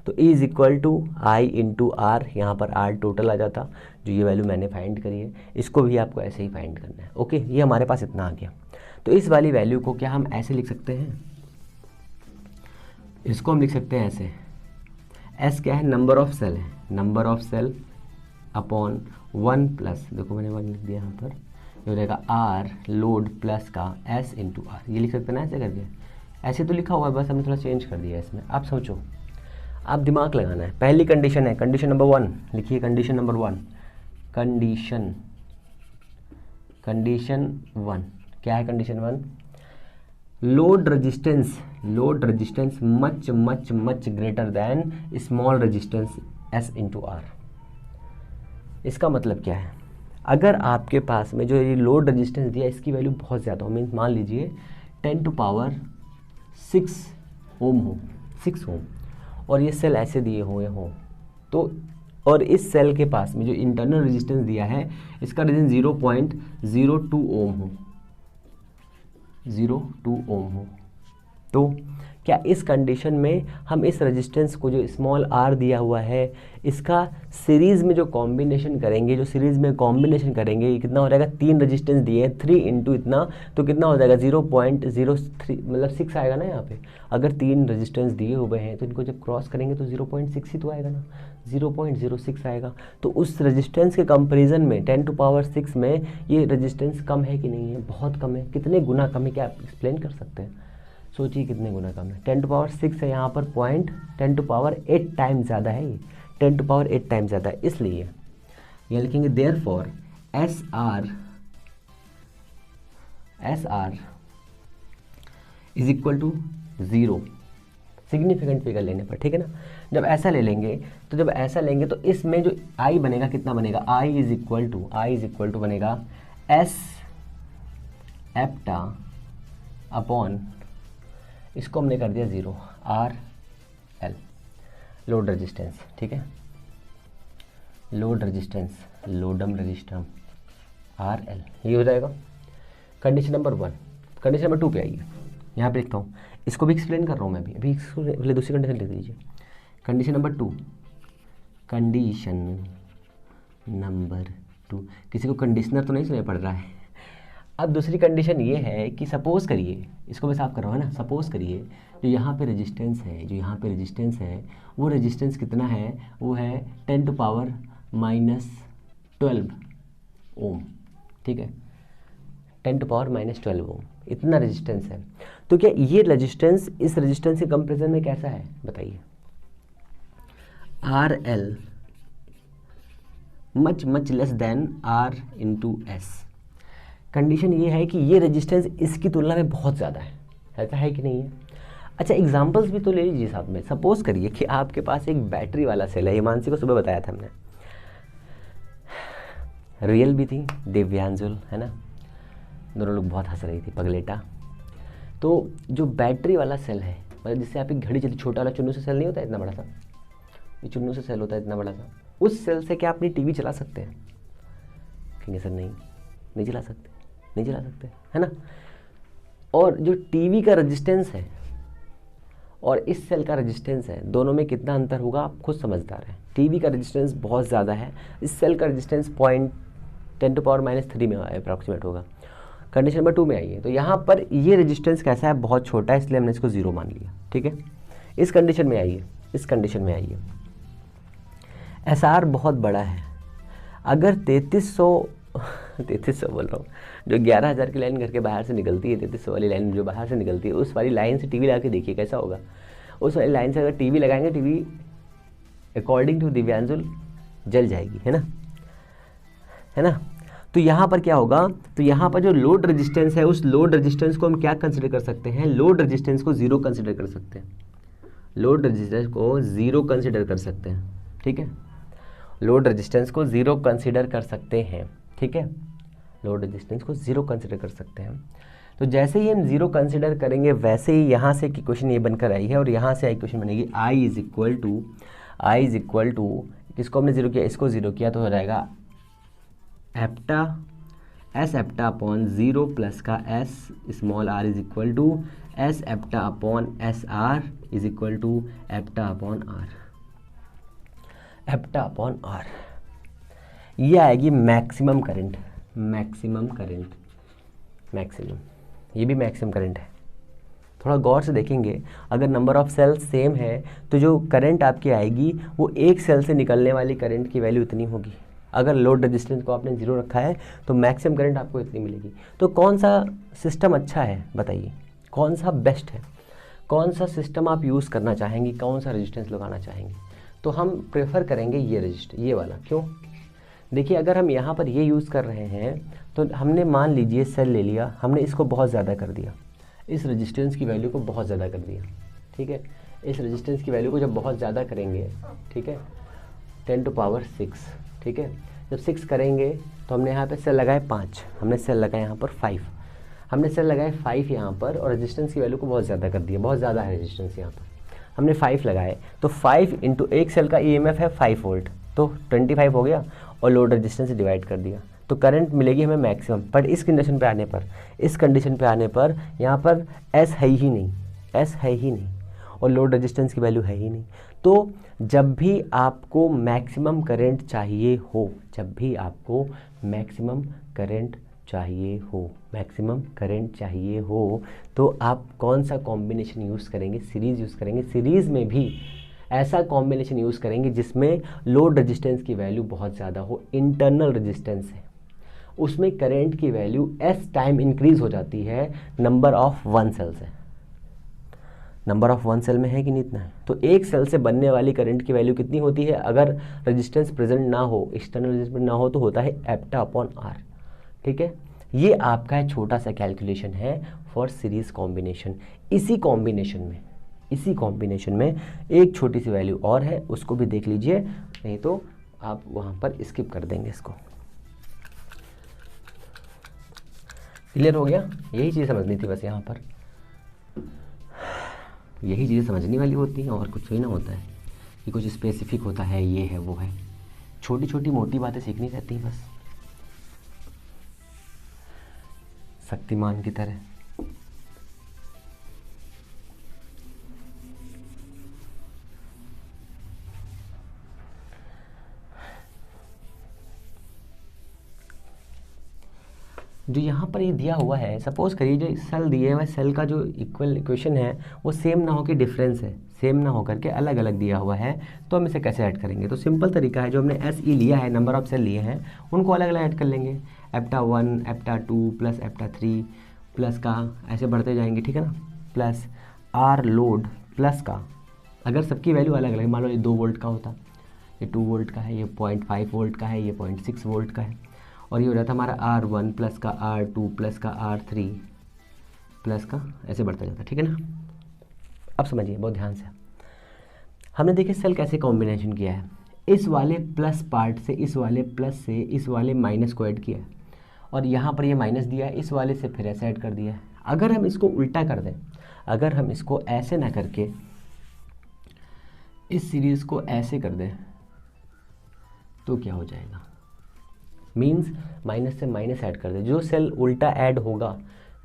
तो E is equal to I into R, यहाँ पर आर टोटल आ जाता, जो ये वैल्यू मैंने फाइंड करी है, इसको भी आपको ऐसे ही फाइंड करना है। ओके, ये हमारे पास इतना आ गया। तो इस वाली वैल्यू को क्या हम ऐसे लिख सकते हैं, इसको हम लिख सकते हैं ऐसे, एस क्या है, नंबर ऑफ सेल है, number of cell upon 1 plus, देखो मैंने 1 लिख दिया यहाँ पर, ये हो जाएगा आर लोड प्लस का एस इंटू आर, ये लिख सकते हैं ना ऐसे करके। ऐसे तो लिखा हुआ है, बस हमने थोड़ा चेंज कर दिया इसमें। आप सोचो, आप दिमाग लगाना है। पहली कंडीशन है, कंडीशन नंबर 1 लिखिए, कंडीशन नंबर 1, कंडीशन 1 क्या है, condition 1, load resistance much greater than small resistance S into R. इसका मतलब क्या है, अगर आपके पास में जो ये लोड रेजिस्टेंस दिया इसकी वैल्यू बहुत ज़्यादा हो, मीन्स मान लीजिए 10 टू पावर 6 ओम हो, 6 ओम, और ये सेल ऐसे दिए हुए हों, तो और इस सेल के पास में जो इंटरनल रेजिस्टेंस दिया है इसका रेजिस्टेंस 0.02 ओम हो, 0.2 ओम हो, तो क्या इस कंडीशन में हम इस रेजिस्टेंस को जो स्मॉल r दिया हुआ है इसका सीरीज़ में जो कॉम्बिनेशन करेंगे, जो सीरीज़ में कॉम्बिनेशन करेंगे, ये कितना हो जाएगा, 3 रेजिस्टेंस दिए हैं, 3 इंटू इतना, तो कितना हो जाएगा 0.03 मतलब 6 आएगा ना यहाँ पे। अगर 3 रेजिस्टेंस दिए हुए हैं तो इनको जब क्रॉस करेंगे तो 0.6 ही तो आएगा ना, 0.06 आएगा। तो उस रेजिस्टेंस के कंपेरिजन में 10⁶ में ये रेजिस्टेंस कम है कि नहीं है, बहुत कम है। कितने गुना कम है, क्या आप एक्सप्लेन कर सकते हैं? सोचिए कितने गुना कम है। 10⁶ है यहाँ पर, 10⁸ टाइम्स ज़्यादा है, ये 10⁸ टाइम्स ज़्यादा है। इसलिए ये लिखेंगे therefore SR is equal to 0 significant figure लेने पर, ठीक है ना। जब ऐसा ले लेंगे तो इसमें जो I बनेगा कितना बनेगा, I इज इक्वल टू बनेगा S एप्टा अपॉन, इसको हमने कर दिया 0, RL लोड रेजिस्टेंस, ठीक है, लोड रेजिस्टेंस, लोडम रजिस्टम RL, ये हो जाएगा कंडीशन नंबर 1। कंडीशन नंबर 2 पे आइए, यहाँ पे लिखता हूँ, इसको भी एक्सप्लेन कर रहा हूँ मैं अभी इसको पहले दूसरी कंडीशन लिख दीजिए। कंडीशन नंबर 2, कंडीशन नंबर 2, किसी को कंडीशनर तो नहीं सुनाई पड़ रहा है। अब दूसरी कंडीशन ये है कि सपोज़ करिए, इसको मैं साफ कर रहा हूँ ना, सपोज़ करिए जो यहाँ पे रेजिस्टेंस है, वो रेजिस्टेंस कितना है, वो है 10⁻⁻12 ओम, ठीक है, 10⁻⁻12 ओम, इतना रेजिस्टेंस है। तो क्या ये रेजिस्टेंस इस रेजिस्टेंस के कंपेरिजन में कैसा है बताइए? RL much less than R into S। Condition ये है कि ये रेजिस्टेंस इसकी तुलना में बहुत ज़्यादा है, ऐसा है कि नहीं है? अच्छा, एग्जांपल्स भी तो ले लीजिए साथ में। सपोज़ करिए कि आपके पास एक बैटरी वाला सेल है, हिमांशी को सुबह बताया था हमने, रियल भी थी, दिव्यांजुल, है ना, दोनों लोग बहुत हंस रही थी, पगलेटा। तो जो बैटरी वाला सेल है, मतलब जिससे आप एक घड़ी चलती, छोटा वाला चुन्नू से सेल नहीं होता इतना बड़ा सा, ये चुन्नू से सेल होता है इतना बड़ा सा, उस सेल से क्या अपनी टीवी चला सकते हैं? कहेंगे सर नहीं चला सकते, है ना। और जो टीवी का रेजिस्टेंस है और इस सेल का रेजिस्टेंस है, दोनों में कितना अंतर होगा आप खुद समझदार हैं। टीवी का रेजिस्टेंस बहुत ज़्यादा है, इस सेल का रेजिस्टेंस 10⁻³ में अप्रॉक्सीमेट होगा। कंडीशन नंबर 2 में आइए, तो यहाँ पर ये रेजिस्टेंस कैसा है, बहुत छोटा है, इसलिए हमने इसको 0 मान लिया, ठीक है। इस कंडीशन में आइए, SR बहुत बड़ा है। अगर 3300 बोल रहा हूँ, जो 11,000 की लाइन घर के बाहर से निकलती है, 3300 वाली लाइन जो बाहर से निकलती है, उस वाली लाइन से टीवी लगा के देखिए कैसा होगा। उस वाली लाइन से अगर टीवी लगाएंगे, टीवी अकॉर्डिंग टू दिव्यांजुल जल जाएगी, है ना। तो यहाँ पर क्या होगा, तो यहाँ पर जो लोड रेजिस्टेंस है, उस लोड रेजिस्टेंस को हम क्या कंसिडर कर सकते हैं, लोड रेजिस्टेंस को 0 कंसिडर कर सकते हैं, लोड रेजिस्टेंस को 0 कंसिडर कर सकते हैं, ठीक है, लोड रेजिस्टेंस को 0 कंसिडर कर सकते हैं, ठीक है, लोड रेजिस्टेंस को 0 कंसिडर कर सकते हैं। तो जैसे ही हम 0 कंसिडर करेंगे, वैसे ही यहाँ से इक्वेशन ये बनकर आई है, और यहाँ से इक्वेशन बनेगी I इज इक्वल टू किसको हमने 0 किया, इसको 0 किया, तो हो जाएगा एप्टा S एप्टा अपॉन 0 प्लस का S small r is equal to S एप्टा upon SR is equal to एप्टा अपॉन R। ये आएगी मैक्सिमम करंट, ये भी मैक्सिमम करंट है। थोड़ा गौर से देखेंगे, अगर नंबर ऑफ सेल्स सेम है तो जो करंट आपकी आएगी वो एक सेल से निकलने वाली करंट की वैल्यू इतनी होगी। अगर लोड रेजिस्टेंस को आपने 0 रखा है तो मैक्सिमम करंट आपको इतनी मिलेगी। तो कौन सा सिस्टम अच्छा है बताइए, कौन सा बेस्ट है, कौन सा सिस्टम आप यूज़ करना चाहेंगे, कौन सा रेजिस्टेंस लगाना चाहेंगे? तो हम प्रेफर करेंगे ये वाला। क्यों? देखिए, अगर हम यहाँ पर ये यूज़ कर रहे हैं तो हमने मान लीजिए सेल ले लिया, हमने इसको बहुत ज़्यादा कर दिया, इस रेजिस्टेंस की वैल्यू को बहुत ज़्यादा कर दिया, ठीक है। इस रेजिस्टेंस की वैल्यू को जब बहुत ज़्यादा करेंगे, ठीक है, 10⁶, ठीक है, जब 6 करेंगे तो हमने यहाँ पे सेल लगाए 5, हमने सेल लगाए यहाँ पर 5, हमने सेल लगाए 5 यहाँ पर, और रेजिस्टेंस की वैल्यू को बहुत ज़्यादा कर दिया, बहुत ज़्यादा है रेजिस्टेंस यहाँ पर, हमने 5 लगाए, तो 5 इंटू एक सेल का EMF है 5 वोल्ट, तो 25 हो गया, और लोड रेजिस्टेंस से डिवाइड कर दिया, तो करंट मिलेगी हमें मैक्सिमम। पर इस कंडीशन पे आने पर यहाँ पर S है ही नहीं, और लोड रेजिस्टेंस की वैल्यू है ही नहीं। तो जब भी आपको मैक्सिमम करंट चाहिए हो, जब भी आपको मैक्सिमम करंट चाहिए हो तो आप कौन सा कॉम्बिनेशन यूज़ करेंगे? सीरीज़ यूज़ करेंगे। सीरीज़ में भी ऐसा कॉम्बिनेशन यूज़ करेंगे जिसमें लोड रेजिस्टेंस की वैल्यू बहुत ज़्यादा हो, इंटरनल रेजिस्टेंस है, उसमें करंट की वैल्यू एस टाइम इंक्रीज हो जाती है नंबर ऑफ वन सेल से। नंबर ऑफ वन सेल में है कि नहीं इतना है, तो एक सेल से बनने वाली करंट की वैल्यू कितनी होती है? अगर रेजिस्टेंस प्रेजेंट ना हो, एक्सटर्नल रेजिस्टेंस ना हो, तो होता है एप्टा अपॉन आर। ठीक है, ये आपका छोटा सा कैलकुलेशन है फॉर सीरीज कॉम्बिनेशन। इसी कॉम्बिनेशन में एक छोटी सी वैल्यू और है, उसको भी देख लीजिए, नहीं तो आप वहाँ पर स्किप कर देंगे इसको। क्लियर हो गया? यही चीज़ समझनी थी बस, यहाँ पर यही चीज़ें समझने वाली होती हैं और कुछ भी ना होता है कि कुछ स्पेसिफिक होता है, ये है वो है, छोटी छोटी मोटी बातें सीखनी रहती हैं बस, शक्तिमान की तरह। जो यहाँ पर ये दिया हुआ है, सपोज करिए जो सेल दिए हुए सेल का जो इक्वल इक्वेशन है वो सेम ना हो के डिफरेंस है, सेम ना हो करके अलग अलग दिया हुआ है, तो हम इसे कैसे ऐड करेंगे? तो सिंपल तरीका है, जो हमने एस ई लिया है, नंबर ऑफ सेल लिए हैं, उनको अलग अलग ऐड कर लेंगे। एप्टा 1 एप्टा 2 प्लस एप्टा 3 प्लस का ऐसे बढ़ते जाएंगे, ठीक है ना, प्लस आर लोड प्लस का, अगर सबकी वैल्यू अलग अलग, मान लो ये 2 वोल्ट का होता, ये 2 वोल्ट का है, ये 0.5 वोल्ट का है, ये 0.6 वोल्ट का है, और ये हो जाता हमारा R1 प्लस का R2 प्लस का R3 प्लस का, ऐसे बढ़ता जाता है, ठीक है ना। अब समझिए बहुत ध्यान से, हमने देखिए सेल कैसे कॉम्बिनेशन किया है, इस वाले प्लस पार्ट से इस वाले प्लस से इस वाले माइनस को ऐड किया है, और यहाँ पर ये माइनस दिया है, इस वाले से फिर ऐसे ऐड कर दिया है। अगर हम इसको उल्टा कर दें, अगर हम इसको ऐसे ना करके इस सीरीज़ को ऐसे कर दें तो क्या हो जाएगा? मीन्स माइनस से माइनस ऐड कर दे, जो सेल उल्टा ऐड होगा,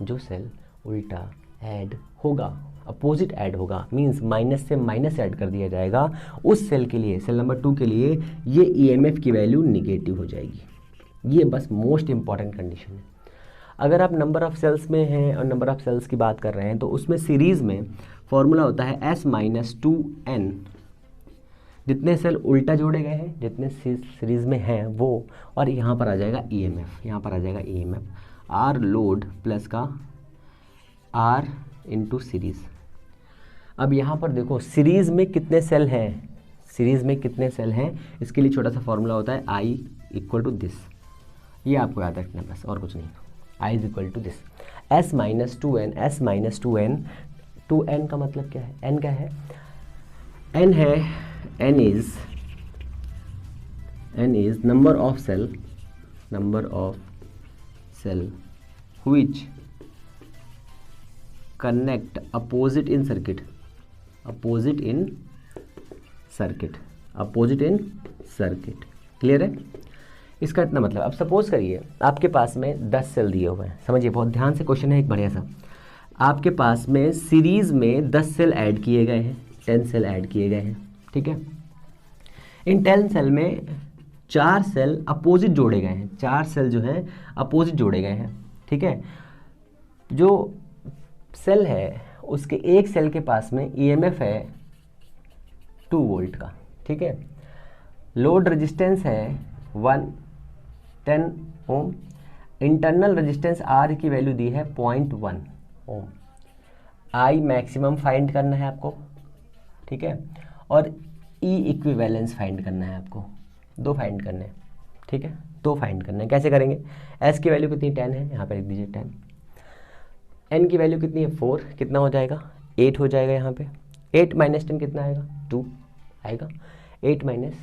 जो सेल उल्टा ऐड होगा, अपोजिट ऐड होगा, मीन्स माइनस से माइनस ऐड कर दिया जाएगा, उस सेल के लिए, सेल नंबर 2 के लिए ये ईएमएफ की वैल्यू निगेटिव हो जाएगी। ये बस मोस्ट इंपॉर्टेंट कंडीशन है। अगर आप नंबर ऑफ सेल्स में हैं और नंबर ऑफ सेल्स की बात कर रहे हैं, तो उसमें सीरीज़ में फॉर्मूला होता है S-2n, जितने सेल उल्टा जोड़े गए हैं, जितने सीरीज़ में हैं वो, और यहाँ पर आ जाएगा ईएमएफ, यहाँ पर आ जाएगा ईएमएफ, आर लोड प्लस का आर इंटू सीरीज़। अब यहाँ पर देखो सीरीज़ में कितने सेल हैं, सीरीज़ में कितने सेल हैं, इसके लिए छोटा सा फॉर्मूला होता है I इक्वल टू दिस, ये आपको याद रखना है बस, और कुछ नहीं। I is equal to this, S-2n, S-2n, 2n का मतलब क्या है, n क्या है, n है, n is number of cell which connect opposite in circuit, clear है? इसका इतना मतलब, अब सपोज करिए आपके पास में 10 सेल दिए हुए हैं, समझिए बहुत ध्यान से, क्वेश्चन है एक बढ़िया सा। आपके पास में सीरीज में 10 सेल ऐड किए गए हैं, 10 सेल ऐड किए गए हैं, ठीक है। इन 10 सेल में 4 सेल अपोजिट जोड़े गए हैं, 4 सेल जो हैं अपोजिट जोड़े गए हैं, ठीक है। जो सेल है उसके एक सेल के पास में ईएमएफ है 2 वोल्ट का, ठीक है। लोड रेजिस्टेंस है 110 ओम, इंटरनल रेजिस्टेंस आर की वैल्यू दी है 0.1 ओम। आई मैक्सिमम फाइंड करना है आपको, ठीक है, और ई इक्विवेलेंस फाइंड करना है आपको, 2 फाइंड करने हैं, ठीक है, 2 फाइंड करने हैं। कैसे करेंगे? एस की वैल्यू कितनी 10 है, यहाँ पर लिख दीजिए 10, एन की वैल्यू कितनी है 4, कितना हो जाएगा 8 हो जाएगा, यहाँ पे 8 माइनस 10 कितना आएगा 2 आएगा, 8 माइनस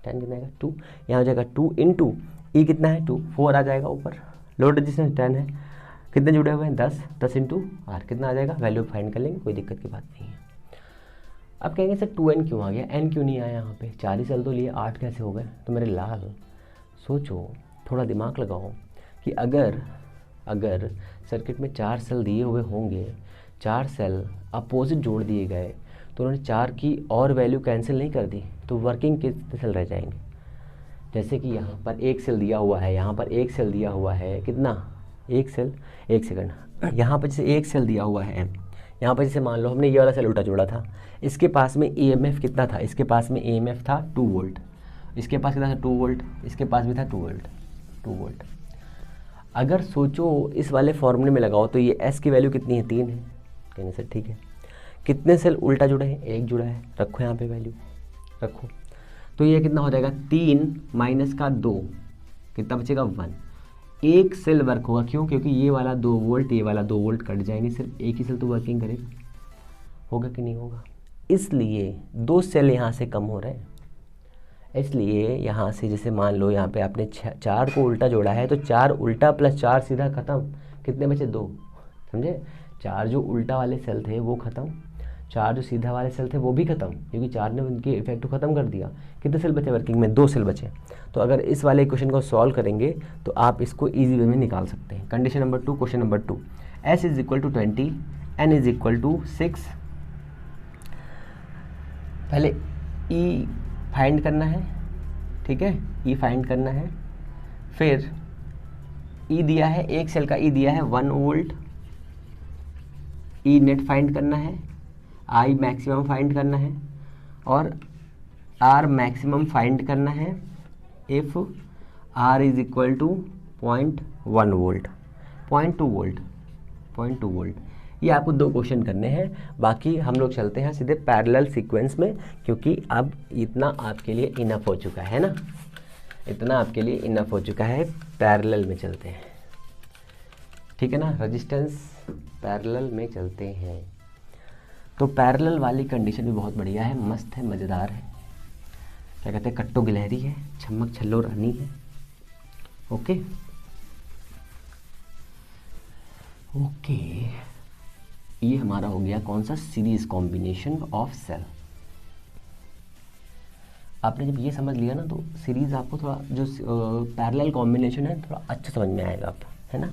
10 कितना आएगा 2, यहाँ हो जाएगा 2 इंटू ई कितना है 2, 4 आ जाएगा ऊपर, लोड रेजिस्टेंस 10 है, कितने जुड़े हुए हैं 10 इंटू आर, कितना आ जाएगा, वैल्यू फाइंड कर लेंगे, कोई दिक्कत की बात नहीं है। अब कहेंगे सर 2n क्यों आ गया, n क्यों नहीं आया यहाँ पे, 4 ही सेल तो लिए, 8 कैसे हो गए? तो मेरे लाल सोचो, थोड़ा दिमाग लगाओ कि अगर सर्किट में 4 सेल दिए हुए होंगे, 4 सेल अपोजिट जोड़ दिए गए, तो उन्होंने 4 की और वैल्यू कैंसिल नहीं कर दी, तो वर्किंग कितने सेल रह जाएंगे। जैसे कि यहाँ पर एक सेल दिया हुआ है, यहाँ पर एक सेल दिया हुआ है, कितना, एक सेल, एक सेकंड, यहाँ पर जैसे एक सेल दिया हुआ है, यहाँ पर जैसे मान लो हमने ये वाला सेल उल्टा जोड़ा था, इसके पास में EMF कितना था, इसके पास में EMF था 2 वोल्ट, इसके पास कितना था 2 वोल्ट, इसके पास भी था 2 वोल्ट, 2 वोल्ट। अगर सोचो इस वाले फॉर्मूले में लगाओ तो ये S की वैल्यू कितनी है, 3 है। कहेंगे सर ठीक है, कितने सेल उल्टा जुड़े हैं, एक जुड़ा है, रखो यहाँ पे वैल्यू रखो, तो ये कितना हो जाएगा 3 माइनस का 2, कितना बचेगा 1। एक सेल वर्क होगा, क्यों, क्योंकि ये वाला 2 वोल्ट, ये वाला 2 वोल्ट कट जाएंगे, सिर्फ एक ही सेल तो वर्किंग करेगा, होगा कि नहीं होगा। इसलिए 2 सेल यहाँ से कम हो रहे हैं, इसलिए यहाँ से जैसे मान लो यहाँ पे आपने 4 को उल्टा जोड़ा है, तो 4 उल्टा प्लस 4 सीधा खत्म, कितने बचे 2, समझे। 4 जो उल्टा वाले सेल थे वो खत्म, 4 जो सीधा वाले सेल थे वो भी खत्म, क्योंकि 4 ने उनके इफेक्ट को ख़त्म कर दिया। कितने सेल बचे वर्किंग में, 2 सेल बचे। तो अगर इस वाले इक्वेशन को सॉल्व करेंगे तो आप इसको इजी वे में निकाल सकते हैं। Condition number 2, question number 2, S is equal to 20, N is equal to 6। पहले E फाइंड करना है, ठीक है, E फाइंड करना है। फिर E दिया है, एक सेल का E दिया है 1 वोल्ट, E नेट फाइंड करना है, I मैक्सिमम फाइंड करना है, और R मैक्सिमम फाइंड करना है if R is equal to 0.1 volt, 0.2 volt, 0.2 volt. ये आपको 2 क्वेश्चन करने हैं, बाकी हम लोग चलते हैं सीधे पैरेलल सीक्वेंस में, क्योंकि अब इतना आपके लिए इनफ हो चुका है ना, इतना आपके लिए इनफ हो चुका है। पैरेलल में चलते हैं, ठीक है ना, रेजिस्टेंस पैरेलल में चलते हैं। तो पैरेलल वाली कंडीशन भी बहुत बढ़िया है, मस्त है, मज़ेदार है, क्या कहते हैं, कट्टो गिलहरी है, छमक छल्लो रानी है। ओके ओके, ये हमारा हो गया कौन सा, सीरीज कॉम्बिनेशन ऑफ सेल। आपने जब ये समझ लिया ना तो सीरीज आपको थोड़ा जो पैरेलल कॉम्बिनेशन है थोड़ा अच्छा समझ में आएगा, आप है ना।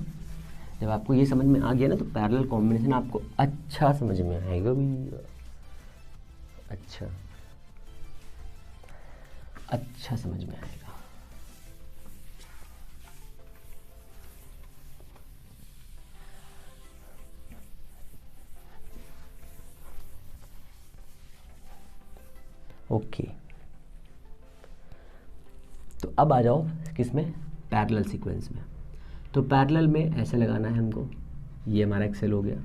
जब आपको ये समझ में आ गया ना तो पैरेलल कॉम्बिनेशन आपको अच्छा समझ में आएगा भी, अच्छा अच्छा समझ में आएगा। ओके, तो अब आ जाओ किसमें, पैरेलल सीक्वेंस में। तो पैरेलल में ऐसे लगाना है हमको, ये हमारा एक सेल हो गया,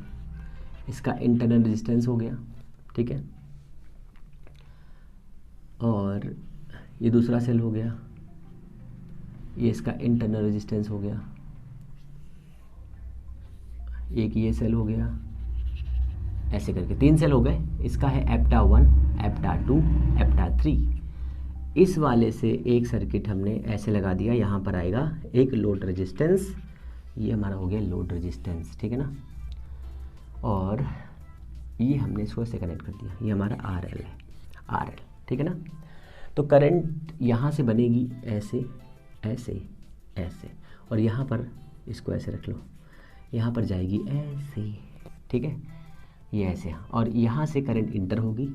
इसका इंटरनल रेजिस्टेंस हो गया, ठीक है, और ये दूसरा सेल हो गया, ये इसका इंटरनल रेजिस्टेंस हो गया, एक ये सेल हो गया, ऐसे करके 3 सेल हो गए। इसका है एप्टा 1, एप्टा 2, एप्टा 3। इस वाले से एक सर्किट हमने ऐसे लगा दिया, यहाँ पर आएगा एक लोड रेजिस्टेंस, ये हमारा हो गया लोड रेजिस्टेंस, ठीक है ना, और ये हमने इसको ऐसे कनेक्ट कर दिया, ये हमारा RL है, RL, ठीक है ना। तो करंट यहाँ से बनेगी ऐसे ऐसे ऐसे, और यहाँ पर इसको ऐसे रख लो, यहाँ पर जाएगी ऐसे, ठीक है, ये ऐसे, और यहाँ से करंट इंटर होगी,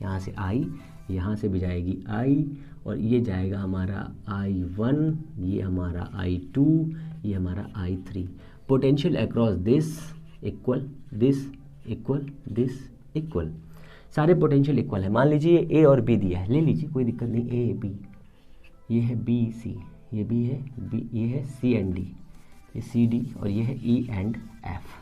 यहाँ से I, यहाँ से भी जाएगी I, और ये जाएगा हमारा I1, ये हमारा I2, ये हमारा I3। Potential across this equal, this equal, this equal, सारे पोटेंशियल इक्वल है। मान लीजिए A और B दिया है, ले लीजिए, कोई दिक्कत नहीं, A B, ये है B C, ये B है B, ये है C एंड D, ये C D, और ये है E एंड F।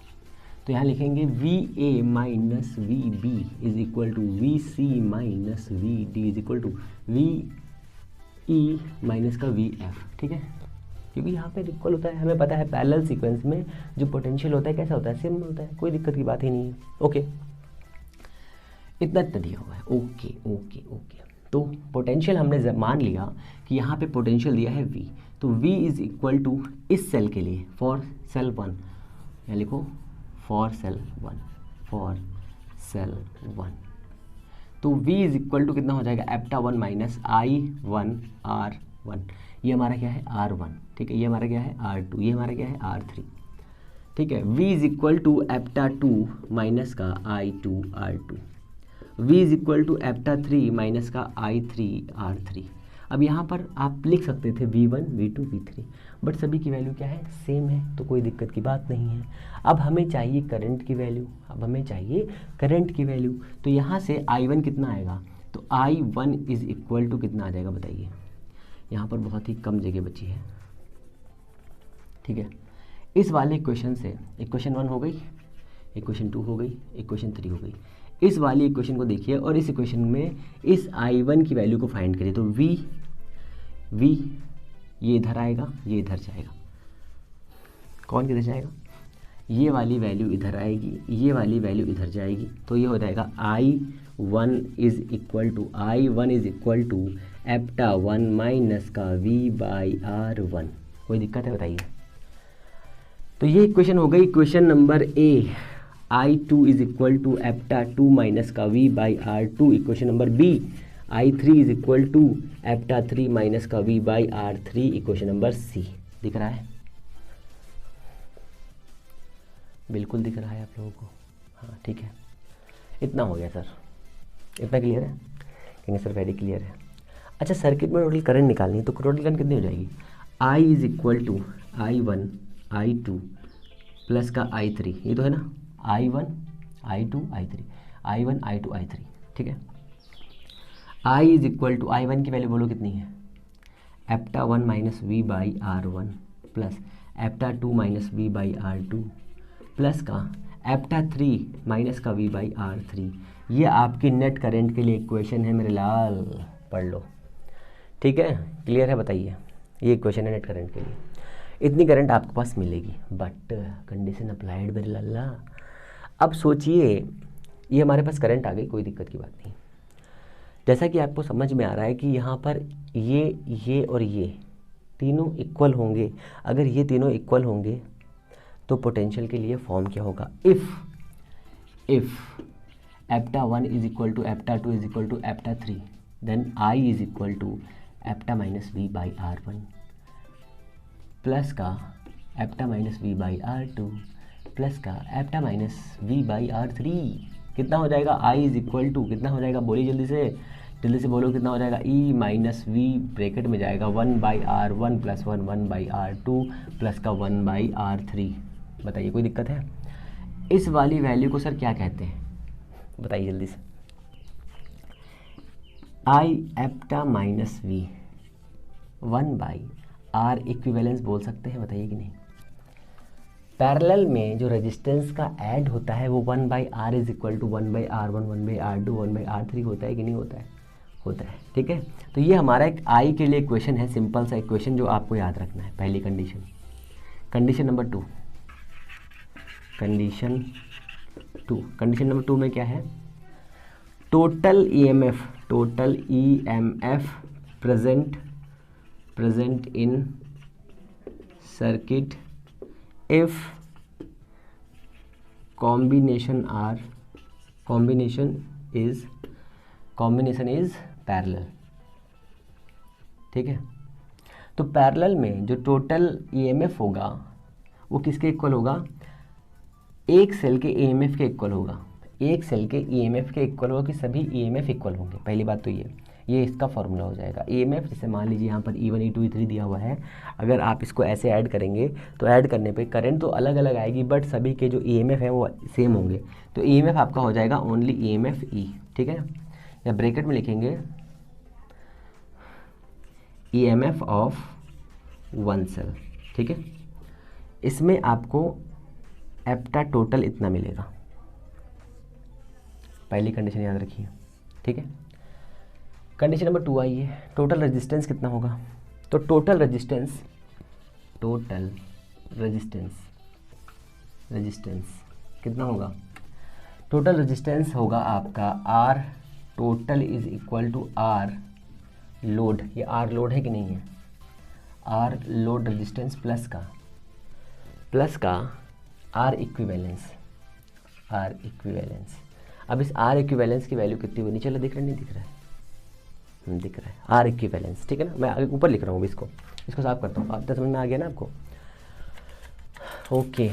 तो यहाँ लिखेंगे VA minus VB is equal to VC minus VD is equal to VE minus का VF, ठीक है, क्योंकि यहाँ पे इक्वल होता है। हमें पता है पैरेलल सीक्वेंस में जो पोटेंशियल होता है कैसा होता है, सेम होता है, कोई दिक्कत की बात ही नहीं है। ओके, इतना दिया हुआ है। ओके ओके ओके, तो पोटेंशियल हमने मान लिया कि यहाँ पे पोटेंशियल दिया है V, तो V इज इक्वल टू इस सेल के लिए, फॉर सेल 1, यहाँ लिखो फॉर सेल 1, फॉर सेल 1, तो V इज इक्वल टू कितना हो जाएगा, एप्टा 1 माइनस I1 R1, ये हमारा क्या है R1, ठीक है, ये हमारा क्या है R2, ये हमारा क्या है R3, ठीक है। V इज इक्वल टू एप्टा 2 माइनस का I2 R2, v is equal to एप्टा 3 माइनस का I3R3। अब यहाँ पर आप लिख सकते थे V1 V2 V3, बट सभी की वैल्यू क्या है, सेम है, तो कोई दिक्कत की बात नहीं है। अब हमें चाहिए करंट की वैल्यू, तो यहाँ से I1 कितना आएगा, तो I1 इज इक्वल टू कितना आ जाएगा बताइए। यहाँ पर बहुत ही कम जगह बची है, ठीक है। इस वाले इक्वेशन से इक्वेशन 1 हो गई, इक्वेशन 2 हो गई, इक्वेशन 3 हो गई। इस वाली इक्वेशन को देखिए और इस इक्वेशन में इस I1 की वैल्यू को फाइंड करिए, तो V ये इधर आएगा, ये इधर जाएगा, कौन किधर जाएगा, ये वाली वैल्यू इधर आएगी, ये वाली वैल्यू इधर जाएगी, तो ये हो जाएगा I1 इज इक्वल टू एप्टा 1 माइनस का V/R1। कोई दिक्कत है बताइए। तो ये इक्वेशन हो गई equation number A, I2 is equal to एप्टा 2 माइनस का V/R2। Equation number B, I3 is equal to एप्टा 3 माइनस का V/R3। Equation number C. दिख रहा है, बिल्कुल दिख रहा है आप लोगों को, हाँ ठीक है। इतना हो गया सर, इतना क्लियर है, कहेंगे सर वेरी क्लियर है। अच्छा, सर्किट में टोटल करंट निकालनी है, तो टोटल करंट कितनी हो जाएगी, I is equal to I1 I2 plus का I3, ये तो है ना, I1 I2 I3, I1 I2 I3, ठीक है। I is equal to I1 की वैल्यू बोलो कितनी है, एप्टा 1 माइनस V/R1 प्लस एप्टा 2 माइनस V/R2 प्लस का एप्टा 3 माइनस का V/R3। ये आपकी नेट करंट के लिए इक्वेशन है मेरे लाल, पढ़ लो, ठीक है, क्लियर है बताइए। ये इक्वेशन है नेट करंट के लिए, इतनी करंट आपके पास मिलेगी, बट कंडीशन अप्लाइड मेरे लाला। अब सोचिए ये हमारे पास करंट आ गई, कोई दिक्कत की बात नहीं। जैसा कि आपको समझ में आ रहा है कि यहाँ पर ये और ये तीनों इक्वल होंगे। अगर ये तीनों इक्वल होंगे तो पोटेंशियल के लिए फॉर्म क्या होगा, इफ़ एप्टा 1 इज इक्वल टू एप्टा 2 इज इक्वल टू एप्टा 3, then I is equal to एप्टा माइनस V/R1 प्लस का एप्टा माइनस V/R2 प्लस का एप्टा माइनस V/R3। कितना हो जाएगा, I इज इक्वल टू कितना हो जाएगा, बोलिए जल्दी से बोलो, कितना हो जाएगा, E माइनस V ब्रैकेट में जाएगा 1/R1 प्लस 1/R2 प्लस का 1/R3। बताइए कोई दिक्कत है। इस वाली वैल्यू को सर क्या कहते हैं बताइए जल्दी से, I एप्टा minus V 1/R equivalence बोल सकते हैं, बताइए कि नहीं। पैरेलल में जो रेजिस्टेंस का ऐड होता है वो 1/R is equal to 1/R1 1/R2 1/R3 होता है कि नहीं होता है, होता है, ठीक है। तो ये हमारा एक I के लिए इक्वेशन है, सिंपल सा इक्वेशन जो आपको याद रखना है। पहली condition, condition number 2, condition number 2 में क्या है, total EMF present in circuit if combination is parallel, ठीक है। तो पैरेलल में जो टोटल EMF होगा वो किसके इक्वल होगा, एक सेल के EMF के इक्वल होगा। एक सेल के EMF के इक्वल होगा कि सभी EMF इक्वल होंगे, पहली बात तो ये इसका फॉर्मूला हो जाएगा। EMF जैसे मान लीजिए यहाँ पर E1 E2 E3 दिया हुआ है, अगर आप इसको ऐसे ऐड करेंगे तो ऐड करने पे करंट तो अलग अलग आएगी, बट सभी के जो EMF है वो सेम होंगे। तो EMF आपका हो जाएगा ओनली EMF E, ठीक है। या ब्रैकेट में लिखेंगे EMF ऑफ वन सेल, ठीक है। इसमें आपको एप्टा टोटल इतना मिलेगा, पहली कंडीशन याद रखिए, ठीक है। कंडीशन नंबर 2 आई है, टोटल रेजिस्टेंस कितना होगा, तो टोटल रेजिस्टेंस कितना होगा, टोटल रेजिस्टेंस होगा आपका R total is equal to R load, ये R लोड है कि नहीं है, R लोड रेजिस्टेंस प्लस का R इक्विवेलेंस। अब इस R इक्विवेलेंस की वैल्यू कितनी होनी चाहिए, दिख रहा नहीं दिख रहा है, दिख रहा है R इक्विवेलेंस, ठीक है ना। मैं आगे ऊपर लिख रहा हूँ, इसको साफ करता हूँ। आप तो समझ में आ गया ना आपको, ओके।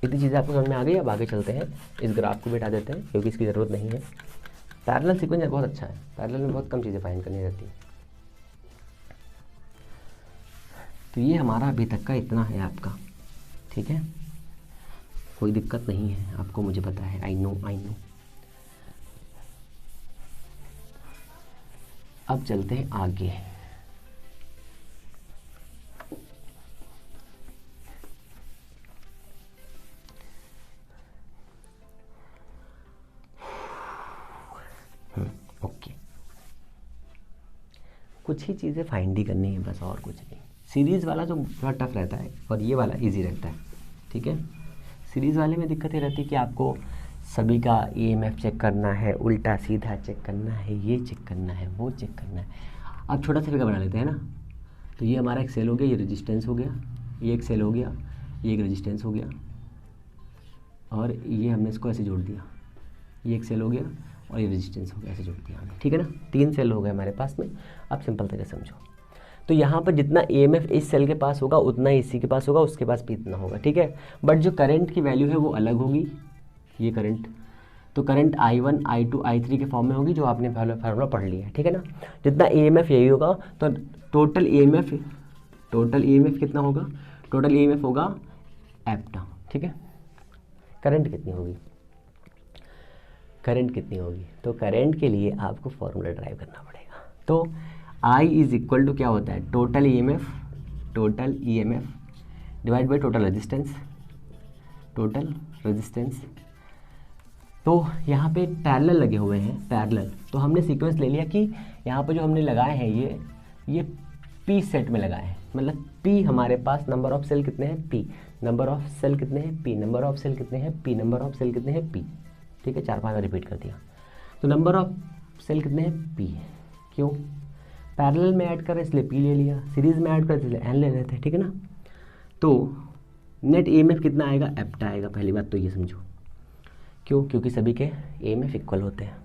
इतनी चीज़ें आपको समझ में आ गई। अब आगे चलते हैं, इस ग्राफ को बिठा देते हैं क्योंकि इसकी ज़रूरत नहीं है। पैरेलल सीक्वेंस बहुत अच्छा है, पैरेलल में बहुत कम चीज़ें फाइंड करनी रहती है। तो ये हमारा अभी तक का इतना है आपका, ठीक है, कोई दिक्कत नहीं है आपको, मुझे पता है, आई नो। अब चलते हैं आगे। ओके, कुछ ही चीज़ें फाइंड ही करनी है बस, और कुछ नहीं। सीरीज़ वाला जो थोड़ा टफ रहता है और ये वाला इजी रहता है, ठीक है। सीरीज़ वाले में दिक्कत ये रहती है कि आपको सभी का ईएमएफ चेक करना है, उल्टा सीधा चेक करना है, ये चेक करना है, वो चेक करना है। अब छोटा सा फिगर बना लेते हैं ना, तो ये हमारा एक सेल हो गया, ये रेजिस्टेंस हो गया, ये एक सेल हो गया, ये एक रेजिस्टेंस हो गया, और ये हमने इसको ऐसे जोड़ दिया, ये एक सेल हो गया और ये रेजिस्टेंस हो गया, ऐसे जोड़ दिया हमने, ठीक है ना। 3 सेल हो गए हमारे पास में। अब सिंपल तरीके से समझो, तो यहाँ पर जितना ईएमएफ इस सेल के पास होगा उतना ही इसी के पास होगा, उसके पास भी इतना होगा, ठीक है। बट जो करंट की वैल्यू है वो अलग होगी, ये करंट, तो करंट I1 I2 I3 के फॉर्म में होगी, जो आपने फार्मूला पढ़ लिया है, ठीक है ना। जितना ईएमएफ यही होगा, तो टोटल ईएमएफ कितना होगा, टोटल ईएमएफ होगा एप्टा, ठीक है। करंट कितनी होगी, तो करंट के लिए आपको फॉर्मूला ड्राइव करना पड़ेगा। तो I इज इक्वल टू क्या होता है, total EMF divide by total resistance. तो यहाँ पे पैरेलल लगे हुए हैं, पैरेलल, तो हमने सीक्वेंस ले लिया कि यहाँ पे जो हमने लगाए हैं ये P सेट में लगाए हैं, मतलब P हमारे पास नंबर ऑफ सेल कितने हैं, P नंबर ऑफ सेल कितने हैं, P नंबर ऑफ सेल कितने हैं, P नंबर ऑफ सेल कितने हैं, P, ठीक है, 4-5 बार रिपीट कर दिया। तो नंबर ऑफ सेल कितने हैं, P, क्यों, पैरेलल में ऐड कर रहे इसलिए P ले लिया, सीरीज में ऐड कर रहे इसलिए N ले लेते हैं, ठीक है ना। तो नेट ईएमएफ कितना आएगा, एप्टा आएगा, पहली बात तो ये समझो, क्यों, क्योंकि सभी के ईएमएफ इक्वल होते हैं।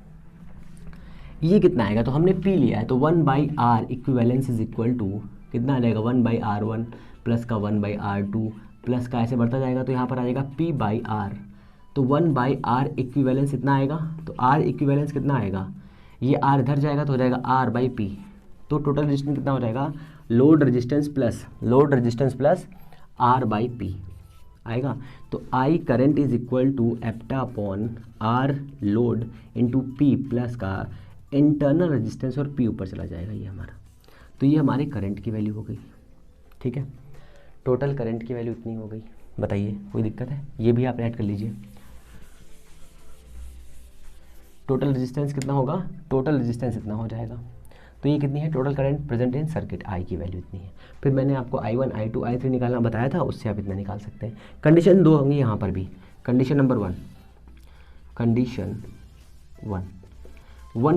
ये कितना आएगा, तो हमने P लिया है, तो 1/R equivalence is equal to कितना आ जाएगा, 1/R1 प्लस का 1/R2 प्लस का ऐसे बढ़ता जाएगा, तो यहाँ पर आ जाएगा P/R, तो 1/R इक्विवेलेंस इतना आएगा, तो R इक्विवेलेंस कितना आएगा, ये R इधर जाएगा तो हो जाएगा R/P, तो टोटल रेजिस्टेंस कितना हो जाएगा, लोड रेजिस्टेंस प्लस R/P आएगा। तो I current is equal to एप्टा upon R load into P plus का इंटरनल रेजिस्टेंस, और P ऊपर चला जाएगा ये हमारा। तो ये हमारे करंट की वैल्यू हो गई, ठीक है, टोटल करंट की वैल्यू इतनी हो गई। बताइए कोई दिक्कत है, ये भी आप ऐड कर लीजिए। टोटल रेजिस्टेंस कितना होगा, टोटल रेजिस्टेंस इतना हो जाएगा, तो ये कितनी है, total current present in circuit I की वैल्यू इतनी है। फिर मैंने आपको I1 I2 I3 निकालना बताया था, उससे आप इतना निकाल सकते हैं। कंडीशन 2 होंगी यहाँ पर भी, कंडीशन नंबर 1,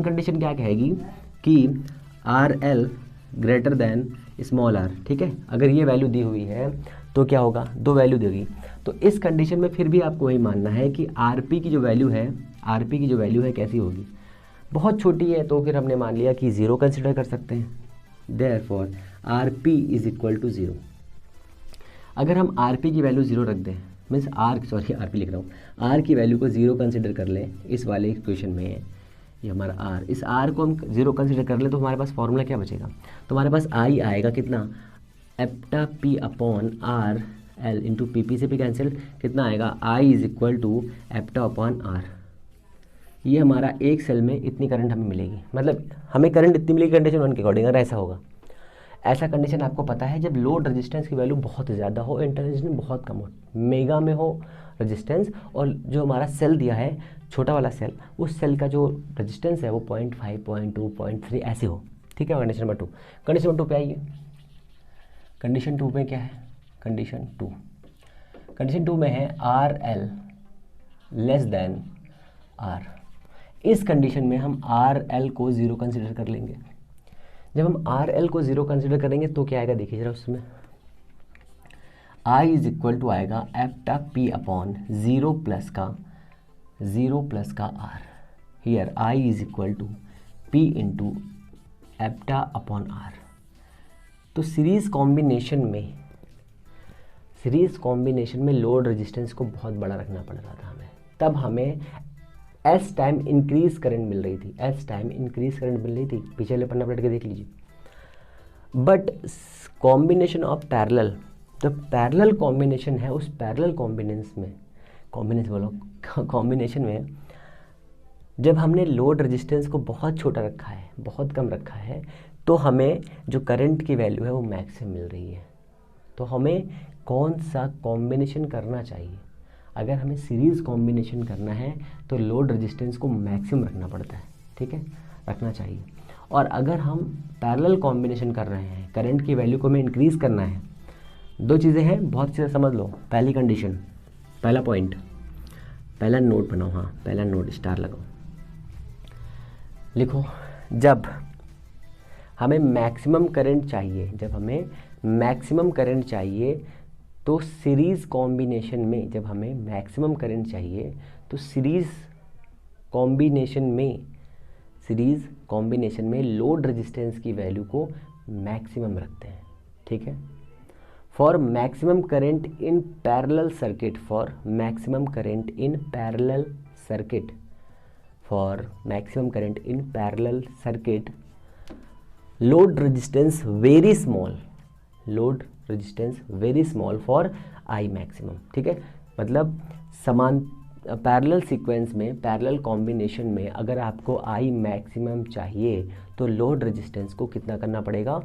कंडीशन क्या कहेगी कि RL greater than small r, ठीक है। अगर ये वैल्यू दी हुई है तो क्या होगा, 2 वैल्यू देगी, तो इस कंडीशन में फिर भी आपको वही मानना है कि RP की जो वैल्यू है कैसी होगी, बहुत छोटी है, तो फिर हमने मान लिया कि 0 कंसिडर कर सकते हैं। Therefore RP is equal to 0। अगर हम RP की वैल्यू 0 रख दें, मीन्स RP लिख रहा हूँ, R की वैल्यू को 0 कंसिडर कर लें इस वाले इक्वेशन में, ये हमारा R, इस R को हम 0 कंसिडर कर लें, तो हमारे पास फॉर्मूला क्या बचेगा, तो हमारे पास I आएगा कितना, एप्टा P upon R L into P से P कैंसिल, कितना आएगा, I इज इक्वल टू एप्टा अपॉन R। ये हमारा एक सेल में इतनी करंट हमें मिलेगी, मतलब हमें करंट इतनी मिलेगी कंडीशन 1 के अकॉर्डिंग। अगर ऐसा होगा, ऐसा कंडीशन आपको पता है जब लोड रेजिस्टेंस की वैल्यू बहुत ज़्यादा हो, इंटरनेशनल बहुत कम हो, मेगा में हो रेजिस्टेंस, और जो हमारा सेल दिया है छोटा वाला सेल, उस सेल का जो रेजिस्टेंस है वो 0.5 0.2 0.3 ऐसे हो, ठीक है। कंडीशन नंबर 2, कंडीशन नंबर 2 पे आइए। कंडीशन 2 में क्या है, कंडीशन 2 में है RL लेस देन R। इस कंडीशन में हम RL को 0 कंसिडर कर लेंगे। जब हम RL को 0 कंसिडर करेंगे तो क्या आएगा, देखिए जरा उसमें I इज इक्वल टू आएगा एप्टा P अपॉन 0 प्लस का R। Here I is equal to P into एप्टा अपॉन R। तो सीरीज़ कॉम्बिनेशन में लोड रेजिस्टेंस को बहुत बड़ा रखना पड़ रहा था हमें, तब हमें एस टाइम इंक्रीज करंट मिल रही थी, एस टाइम इंक्रीज करंट मिल रही थी, पीछे वाले पन्ना पलट के देख लीजिए। बट कॉम्बिनेशन ऑफ पैरेलल, जो पैरेलल कॉम्बिनेशन है उस पैरेलल कॉम्बिनेशन में जब हमने लोड रेजिस्टेंस को बहुत छोटा रखा है, बहुत कम रखा है, तो हमें जो करंट की वैल्यू है वो मैक्सिमम मिल रही है। तो हमें कौन सा कॉम्बिनेशन करना चाहिए? अगर हमें सीरीज़ कॉम्बिनेशन करना है तो लोड रेजिस्टेंस को मैक्सिमम रखना पड़ता है, ठीक है, रखना चाहिए। और अगर हम पैरेलल कॉम्बिनेशन कर रहे हैं, करंट की वैल्यू को हमें इंक्रीज़ करना है, दो चीज़ें हैं, बहुत अच्छे से समझ लो। पहली कंडीशन, पहला पॉइंट, पहला नोट बनाओ, हाँ पहला नोट स्टार लगाओ, लिखो, जब हमें मैक्सिमम करंट चाहिए, जब हमें मैक्सिमम करंट चाहिए तो सीरीज़ कॉम्बिनेशन में, जब हमें मैक्सिमम करंट चाहिए तो सीरीज़ कॉम्बिनेशन में लोड रेजिस्टेंस की वैल्यू को मैक्सिमम रखते हैं, ठीक है। For maximum current in parallel circuit, for maximum current in parallel circuit, for maximum current in parallel circuit, load resistance very small, load resistance very small for I maximum, ठीक है। मतलब समान parallel sequence में, parallel combination में अगर आपको I maximum चाहिए तो लोड रेजिस्टेंस को कितना करना पड़ेगा?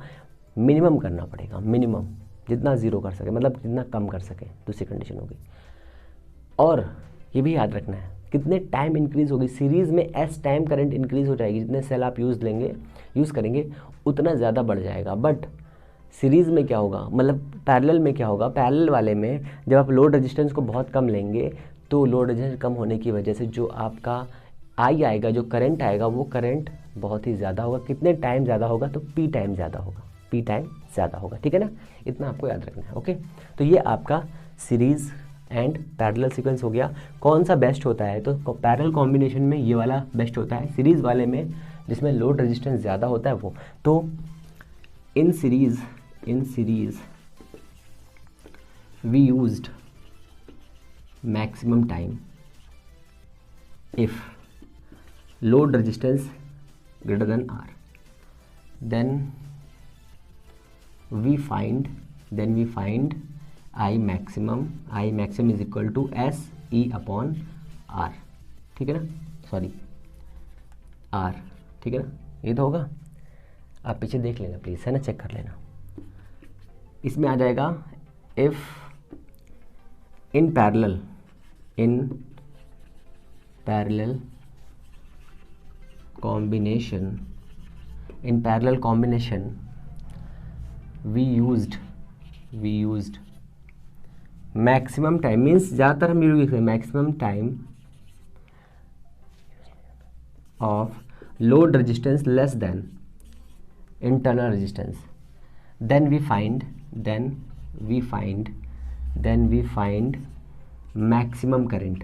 मिनिमम करना पड़ेगा, मिनिमम, जितना ज़ीरो कर सके, मतलब जितना कम कर सके, दूसरी कंडीशन होगी। और ये भी याद रखना है कितने टाइम इंक्रीज होगी, सीरीज़ में एस टाइम करंट इंक्रीज हो जाएगी, जितने सेल आप यूज़ करेंगे उतना ज़्यादा बढ़ जाएगा। बट सीरीज़ में क्या होगा, मतलब पैरेलल में क्या होगा, पैरेलल वाले में जब आप लोड रेजिस्टेंस को बहुत कम लेंगे तो लोड रेजिस्टेंस कम होने की वजह से जो आपका आई आएगा, जो करंट आएगा, वो करंट बहुत ही ज़्यादा होगा। कितने टाइम ज़्यादा होगा? तो पी टाइम ज़्यादा होगा, पी टाइम ज़्यादा होगा, ठीक है ना। इतना आपको याद रखना है, ओके। तो ये आपका सीरीज़ एंड पैरेलल सीक्वेंस हो गया। कौन सा बेस्ट होता है? तो पैरेलल कॉम्बिनेशन में ये वाला बेस्ट होता है, सीरीज़ वाले में जिसमें लोड रेजिस्टेंस ज़्यादा होता है वो। तो इन series we used maximum time if load resistance greater than R, then we find I maximum is equal to S E upon R, ठीक है ना, सॉरी R, ठीक है ना, ये तो होगा। आप पीछे देख लेना प्लीज़, है ना, चेक कर लेना। इसमें आ जाएगा if in parallel combination we used maximum time, means ज़्यादातर हम यूज करते हैं maximum time of load resistance less than internal resistance, then we find maximum current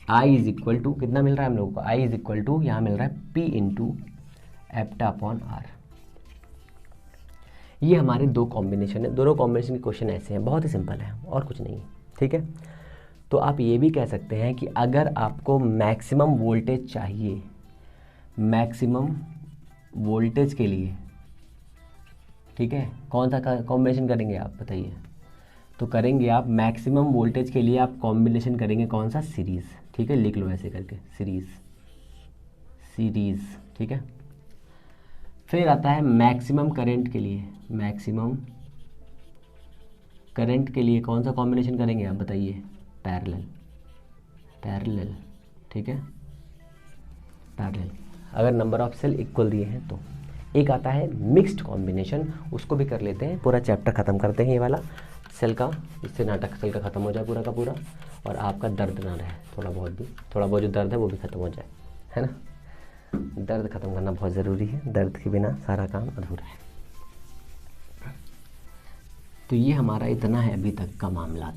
I is equal to, कितना मिल रहा है हम लोगों को? I is equal to, यहाँ मिल रहा है P इंटू एप्टा अपॉन R। ये हमारे दो कॉम्बिनेशन है, दोनों कॉम्बिनेशन के क्वेश्चन ऐसे हैं, बहुत ही सिंपल है और कुछ नहीं है, ठीक है। तो आप ये भी कह सकते हैं कि अगर आपको मैक्सिमम वोल्टेज चाहिए, मैक्सिमम वोल्टेज के लिए, ठीक है, कौन सा कॉम्बिनेशन करेंगे आप बताइए? तो करेंगे आप मैक्सिमम वोल्टेज के लिए आप कॉम्बिनेशन करेंगे कौन सा? सीरीज़, ठीक है, लिख लो ऐसे करके, सीरीज़, ठीक है। फिर आता है मैक्सिमम करंट के लिए, मैक्सिमम करंट के लिए कौन सा कॉम्बिनेशन करेंगे आप बताइए? पैरेलल, ठीक है, पैरेलल, अगर नंबर ऑफ सेल इक्वल दिए हैं तो। एक आता है मिक्स्ड कॉम्बिनेशन, उसको भी कर लेते हैं, पूरा चैप्टर ख़त्म करते हैं ये वाला सेल का, इससे नाटक सेल का ख़त्म हो जाए पूरा का पूरा, और आपका दर्द ना रहे, थोड़ा बहुत जो दर्द है वो भी ख़त्म हो जाए, है ना। दर्द ख़त्म करना बहुत ज़रूरी है, दर्द के बिना सारा काम अधूरा है। तो ये हमारा इतना है अभी तक का मामला।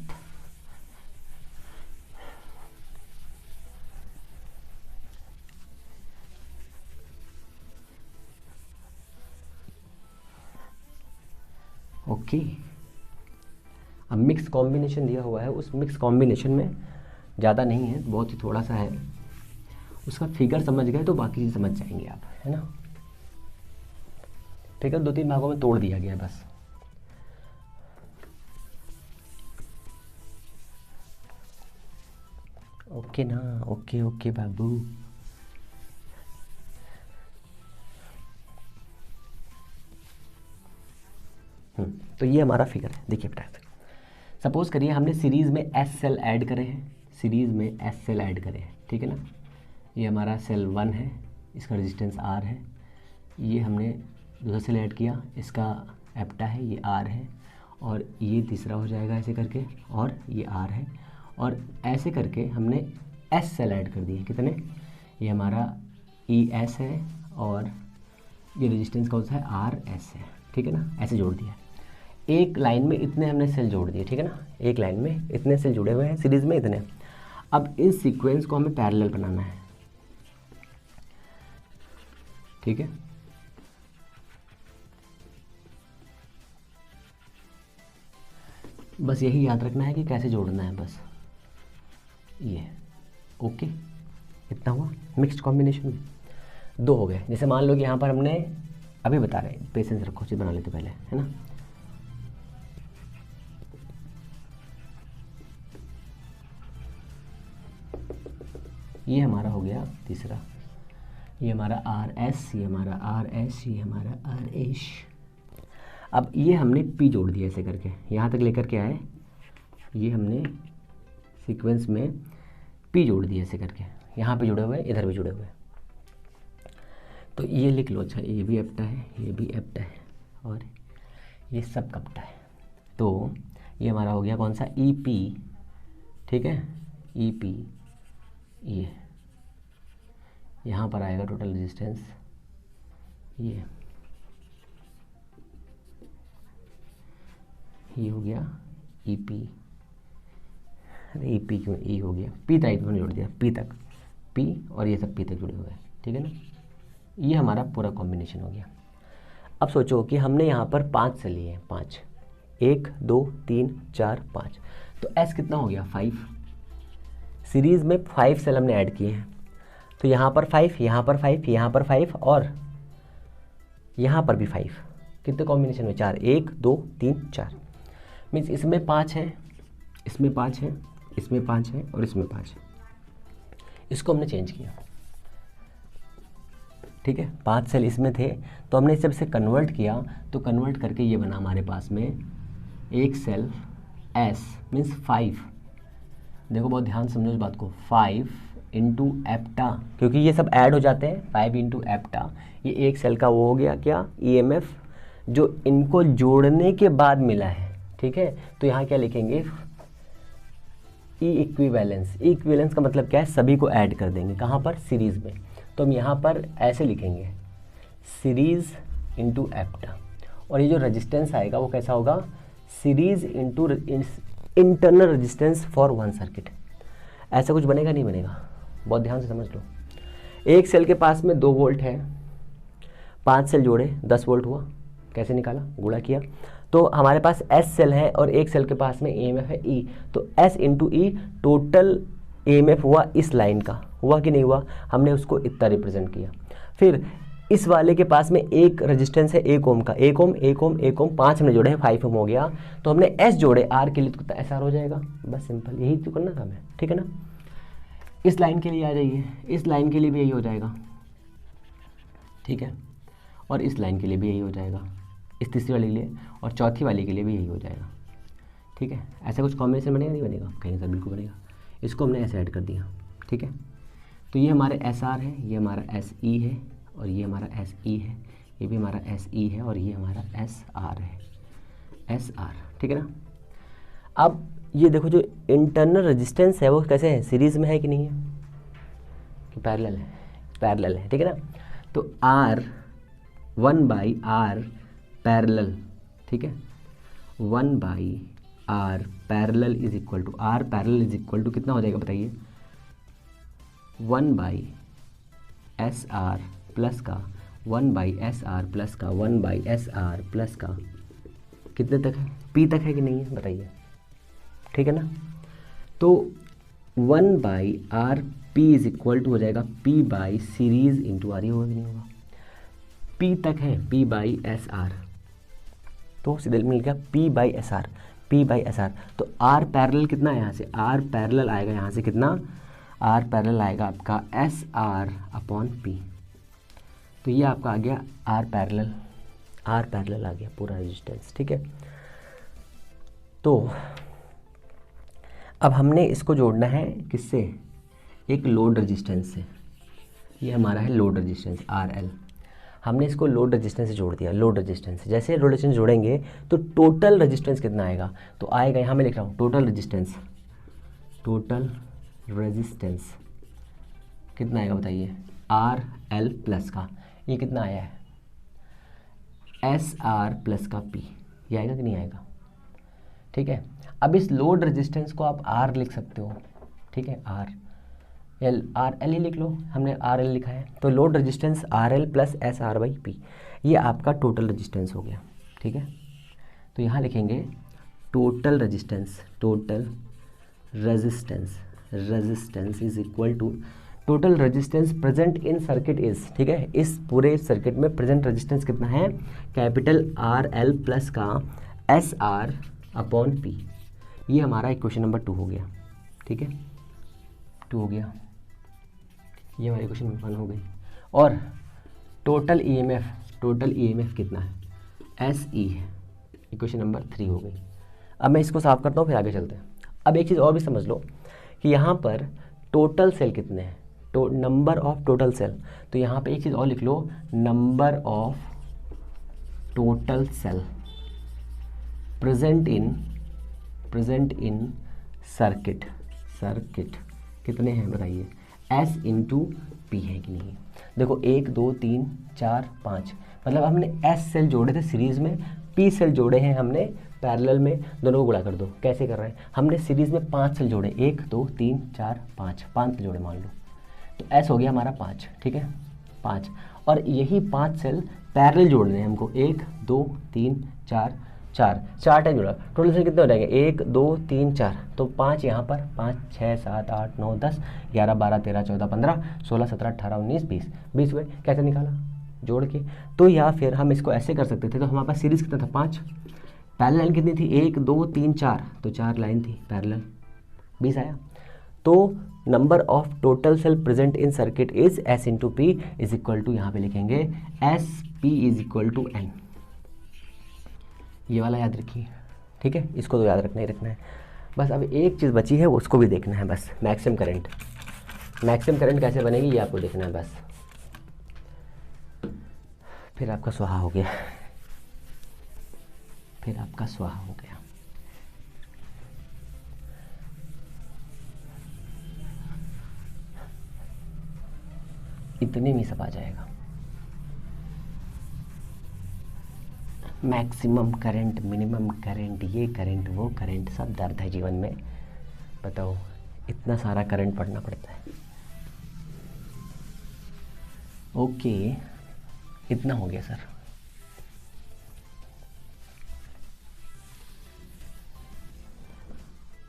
ओके, अब मिक्स कॉम्बिनेशन दिया हुआ है, उस मिक्स कॉम्बिनेशन में ज़्यादा नहीं है, बहुत ही थोड़ा सा है। उसका फिगर समझ गए तो बाकी चीज़ समझ जाएंगे आप, है ना। फिगर 2-3 भागों में तोड़ दिया गया है बस। ओके ना, ओके ओके बाबू। तो ये हमारा फिगर है, देखिए बेटा। सपोज करिए हमने सीरीज़ में एस सेल ऐड करे हैं, सीरीज़ में एस सेल ऐड करे हैं, ठीक है ना। ये हमारा सेल 1 है, इसका रेजिस्टेंस आर है। ये हमने दूसरा सेल ऐड किया, इसका एप्टा है, ये आर है। और ये तीसरा हो जाएगा ऐसे करके, और ये आर है। और ऐसे करके हमने एस सेल ऐड कर दिए, कितने, ये हमारा ई एस है और ये रेजिस्टेंस कौन सा है, आर एस है, ठीक है ना। ऐसे जोड़ दिया, एक लाइन में इतने हमने सेल जोड़ दिए, ठीक है ना। एक लाइन में इतने सेल जुड़े हुए हैं सीरीज़ में, इतने। अब इस सीक्वेंस को हमें पैरेलल बनाना है, ठीक है। बस यही याद रखना है कि कैसे जोड़ना है, बस ये। ओके, इतना हुआ मिक्स्ड कॉम्बिनेशन में। 2 हो गए। जैसे मान लो कि यहाँ पर हमने, अभी बता रहे हैं, पेशेंस रखो, चीज़ बना लेते पहले, है ना। ये हमारा हो गया तीसरा, ये हमारा आर एस, ये हमारा आर एस, ये हमारा आर एस। अब ये हमने पी जोड़ दिया ऐसे करके, यहाँ तक लेकर के आए, ये हमने सीक्वेंस में पी जोड़ दिया ऐसे करके, यहाँ पे जुड़े हुए, इधर भी जुड़े हुए। तो ये लिख लो, अच्छा ये भी एप्टा है, ये भी एप्टा है, और ये सब कप्टा है। तो ये हमारा हो गया कौन सा, ई पी, ठीक है, ई पी। ये यहाँ पर आएगा टोटल रेजिस्टेंस, ये हो गया ई पी। अरे ई पी क्यों, ई हो गया, पी तक क्यों जोड़ दिया, पी तक, पी और ये सब पी तक जुड़े हुए हैं, ठीक है ना। ये हमारा पूरा कॉम्बिनेशन हो गया। अब सोचो कि हमने यहाँ पर 5 से लिए हैं, 5, 1 2 3 4 5, तो एस कितना हो गया, 5। सीरीज़ में 5 सेल हमने ऐड किए हैं, तो यहाँ पर 5, यहाँ पर 5, यहाँ पर 5 और यहाँ पर भी 5। कितने कॉम्बिनेशन में, 4, 1 2 3 4। मीन्स इसमें 5 है, इसमें 5 है, इसमें 5 है और इसमें 5 है। इसको हमने चेंज किया, ठीक है। 5 सेल इसमें थे, तो हमने जब से कन्वर्ट किया, तो कन्वर्ट करके ये बना हमारे पास में एक सेल एस मीन्स 5। देखो बहुत ध्यान समझो इस बात को, 5 इंटू एप्टा, क्योंकि ये सब ऐड हो जाते हैं, 5 इंटू एप्टा। ये एक सेल का वो हो गया क्या, ईएमएफ, जो इनको जोड़ने के बाद मिला है, ठीक है। तो यहाँ क्या लिखेंगे, ई इक्विवेलेंस। ई इक्विवेलेंस का मतलब क्या है, सभी को ऐड कर देंगे, कहाँ पर, सीरीज़ में। तो हम यहाँ पर ऐसे लिखेंगे, सीरीज़ इंटू एप्टा। और ये जो रेजिस्टेंस आएगा वो कैसा होगा, series into internal resistance for 1 circuit. ऐसा कुछ बनेगा, नहीं बनेगा, बहुत ध्यान से समझ लो। एक सेल के पास में 2 वोल्ट है, 5 सेल जोड़े 10 वोल्ट हुआ, कैसे निकाला, गुणा किया। तो हमारे पास एस सेल है और एक सेल के पास में ईएमएफ है ई, तो एस इंटू ई, टोटल ईएमएफ हुआ इस लाइन का, हुआ कि नहीं हुआ, हमने उसको इतना रिप्रेजेंट किया। फिर इस वाले के पास में एक रेजिस्टेंस है 1 ओम का, 1 ओम 1 ओम 1 ओम, 5 हमने जोड़े हैं, 5 ओम हो गया। तो हमने एस जोड़े आर के लिए, तो एस आर हो जाएगा, बस सिंपल, यही तो करना था हमें, ठीक है ना। इस लाइन के लिए आ जाइए, इस लाइन के लिए भी यही हो जाएगा, ठीक है। और इस लाइन के लिए भी यही हो जाएगा, इस तीसरी वाले के लिए, और चौथी वाले के लिए भी यही हो जाएगा, ठीक है। ऐसा कुछ कॉम्बिनेशन बनेगा, नहीं बनेगा, कहीं से बिल्कुल बनेगा। इसको हमने ऐसे ऐड कर दिया, ठीक है। तो ये हमारे एस आर है, ये हमारा एस ई है, और ये हमारा एस ई है, ये भी हमारा एस ई है, और ये हमारा एस आर है, एस आर, ठीक है ना। अब ये देखो, जो इंटरनल रेजिस्टेंस है वो कैसे है, सीरीज़ में है कि नहीं है, कि पैरेलल है, पैरेलल है, ठीक है ना। तो आर 1/r पैरेलल, ठीक है, 1/r parallel is equal to, R parallel is equal to कितना हो जाएगा बताइए, 1/SR प्लस का 1/SR प्लस का 1/SR प्लस का, कितने तक है, P तक है कि नहीं है बताइए, ठीक है ना। तो 1/RP इज इक्वल टू हो जाएगा P by series into R, ये होगा कि नहीं होगा, P तक है P/SR, तो सीधे मिल गया P/SR, P/SR। तो R पैरेलल कितना है यहाँ से, R पैरेलल आएगा यहाँ से कितना, R पैरेलल आएगा आपका SR/P। तो ये आपका आ गया R पैरेलल आ गया पूरा रेजिस्टेंस, ठीक है। तो अब हमने इसको जोड़ना है किससे, एक लोड रेजिस्टेंस से। ये हमारा है लोड रेजिस्टेंस RL, हमने इसको लोड रेजिस्टेंस से जोड़ दिया। लोड रेजिस्टेंस से जैसे लोड रेजिस्टेंस जोड़ेंगे तो टोटल रेजिस्टेंस कितना आएगा, तो आएगा यहाँ मैं लिख रहा हूँ टोटल रेजिस्टेंस कितना आएगा बताइए, RL प्लस का ये कितना आया है, SR प्लस का P, ये आएगा कि नहीं आएगा, ठीक है। अब इस लोड रेजिस्टेंस को आप R लिख सकते हो, ठीक है, RL ही लिख लो, हमने RL लिखा है। तो load resistance RL plus SR/P, ये आपका टोटल रेजिस्टेंस हो गया, ठीक है। तो यहाँ लिखेंगे total resistance is equal to total resistance present in circuit is, ठीक है, इस पूरे सर्किट में प्रेजेंट रेजिस्टेंस कितना है, कैपिटल RL प्लस का SR/P। ये हमारा इक्वेशन नंबर 2 हो गया, ठीक है, 2 हो गया, ये हमारी इक्वेशन नंबर 1 हो गई। और टोटल ईएमएफ कितना है, SE, इक्वेशन नंबर 3 हो गई। अब मैं इसको साफ करता हूँ फिर आगे चलते हैं। अब एक चीज़ और भी समझ लो कि यहाँ पर टोटल सेल कितने हैं, तो नंबर ऑफ टोटल सेल, तो यहाँ पे एक चीज़ और लिख लो, number of total cell present in circuit कितने हैं बताइए, S इंटू P है कि नहीं। देखो 1 2 3 4 5, मतलब हमने S सेल जोड़े थे सीरीज़ में, P सेल जोड़े हैं हमने पैरेलल में, दोनों को गुणा कर दो। कैसे कर रहे हैं, हमने सीरीज़ में 5 सेल जोड़े, 1 2 3 4 5 सेल जोड़े मान लो, तो S हो गया हमारा 5, ठीक है 5। और यही 5 सेल पैरेलल जोड़ने हैं हमको, 1 2 3 4 टाइम जोड़ा, टोटल सेल कितने हो जाएंगे, 1 2 3 4, तो 5 यहाँ पर, 5 6 7 8 9 10 11 12 13 14 15 16 17 18 19 20 हुए। कैसे निकाला, जोड़ के। तो या फिर हम इसको ऐसे कर सकते थे, तो हमारे पास सीरीज़ कितना था 5, पैरेलल लाइन कितनी थी 1 2 3 4, तो 4 लाइन थी पैरेलल, 20 आया। तो number of total cell present in circuit is S into P is equal to, यहाँ पे लिखेंगे SP is equal to N, ये वाला याद रखिए, ठीक है, इसको तो याद रखना ही रखना है। बस अब एक चीज़ बची है, उसको भी देखना है बस, मैक्सिमम करंट कैसे बनेगी ये आपको देखना है बस, फिर आपका स्वाहा हो गया, इतने में सब आ जाएगा। मैक्सिमम करंट, मिनिमम करंट, ये करंट वो करंट, सब दर्द है जीवन में, बताओ इतना सारा करंट पढ़ना पड़ता है। ओके, इतना हो गया सर।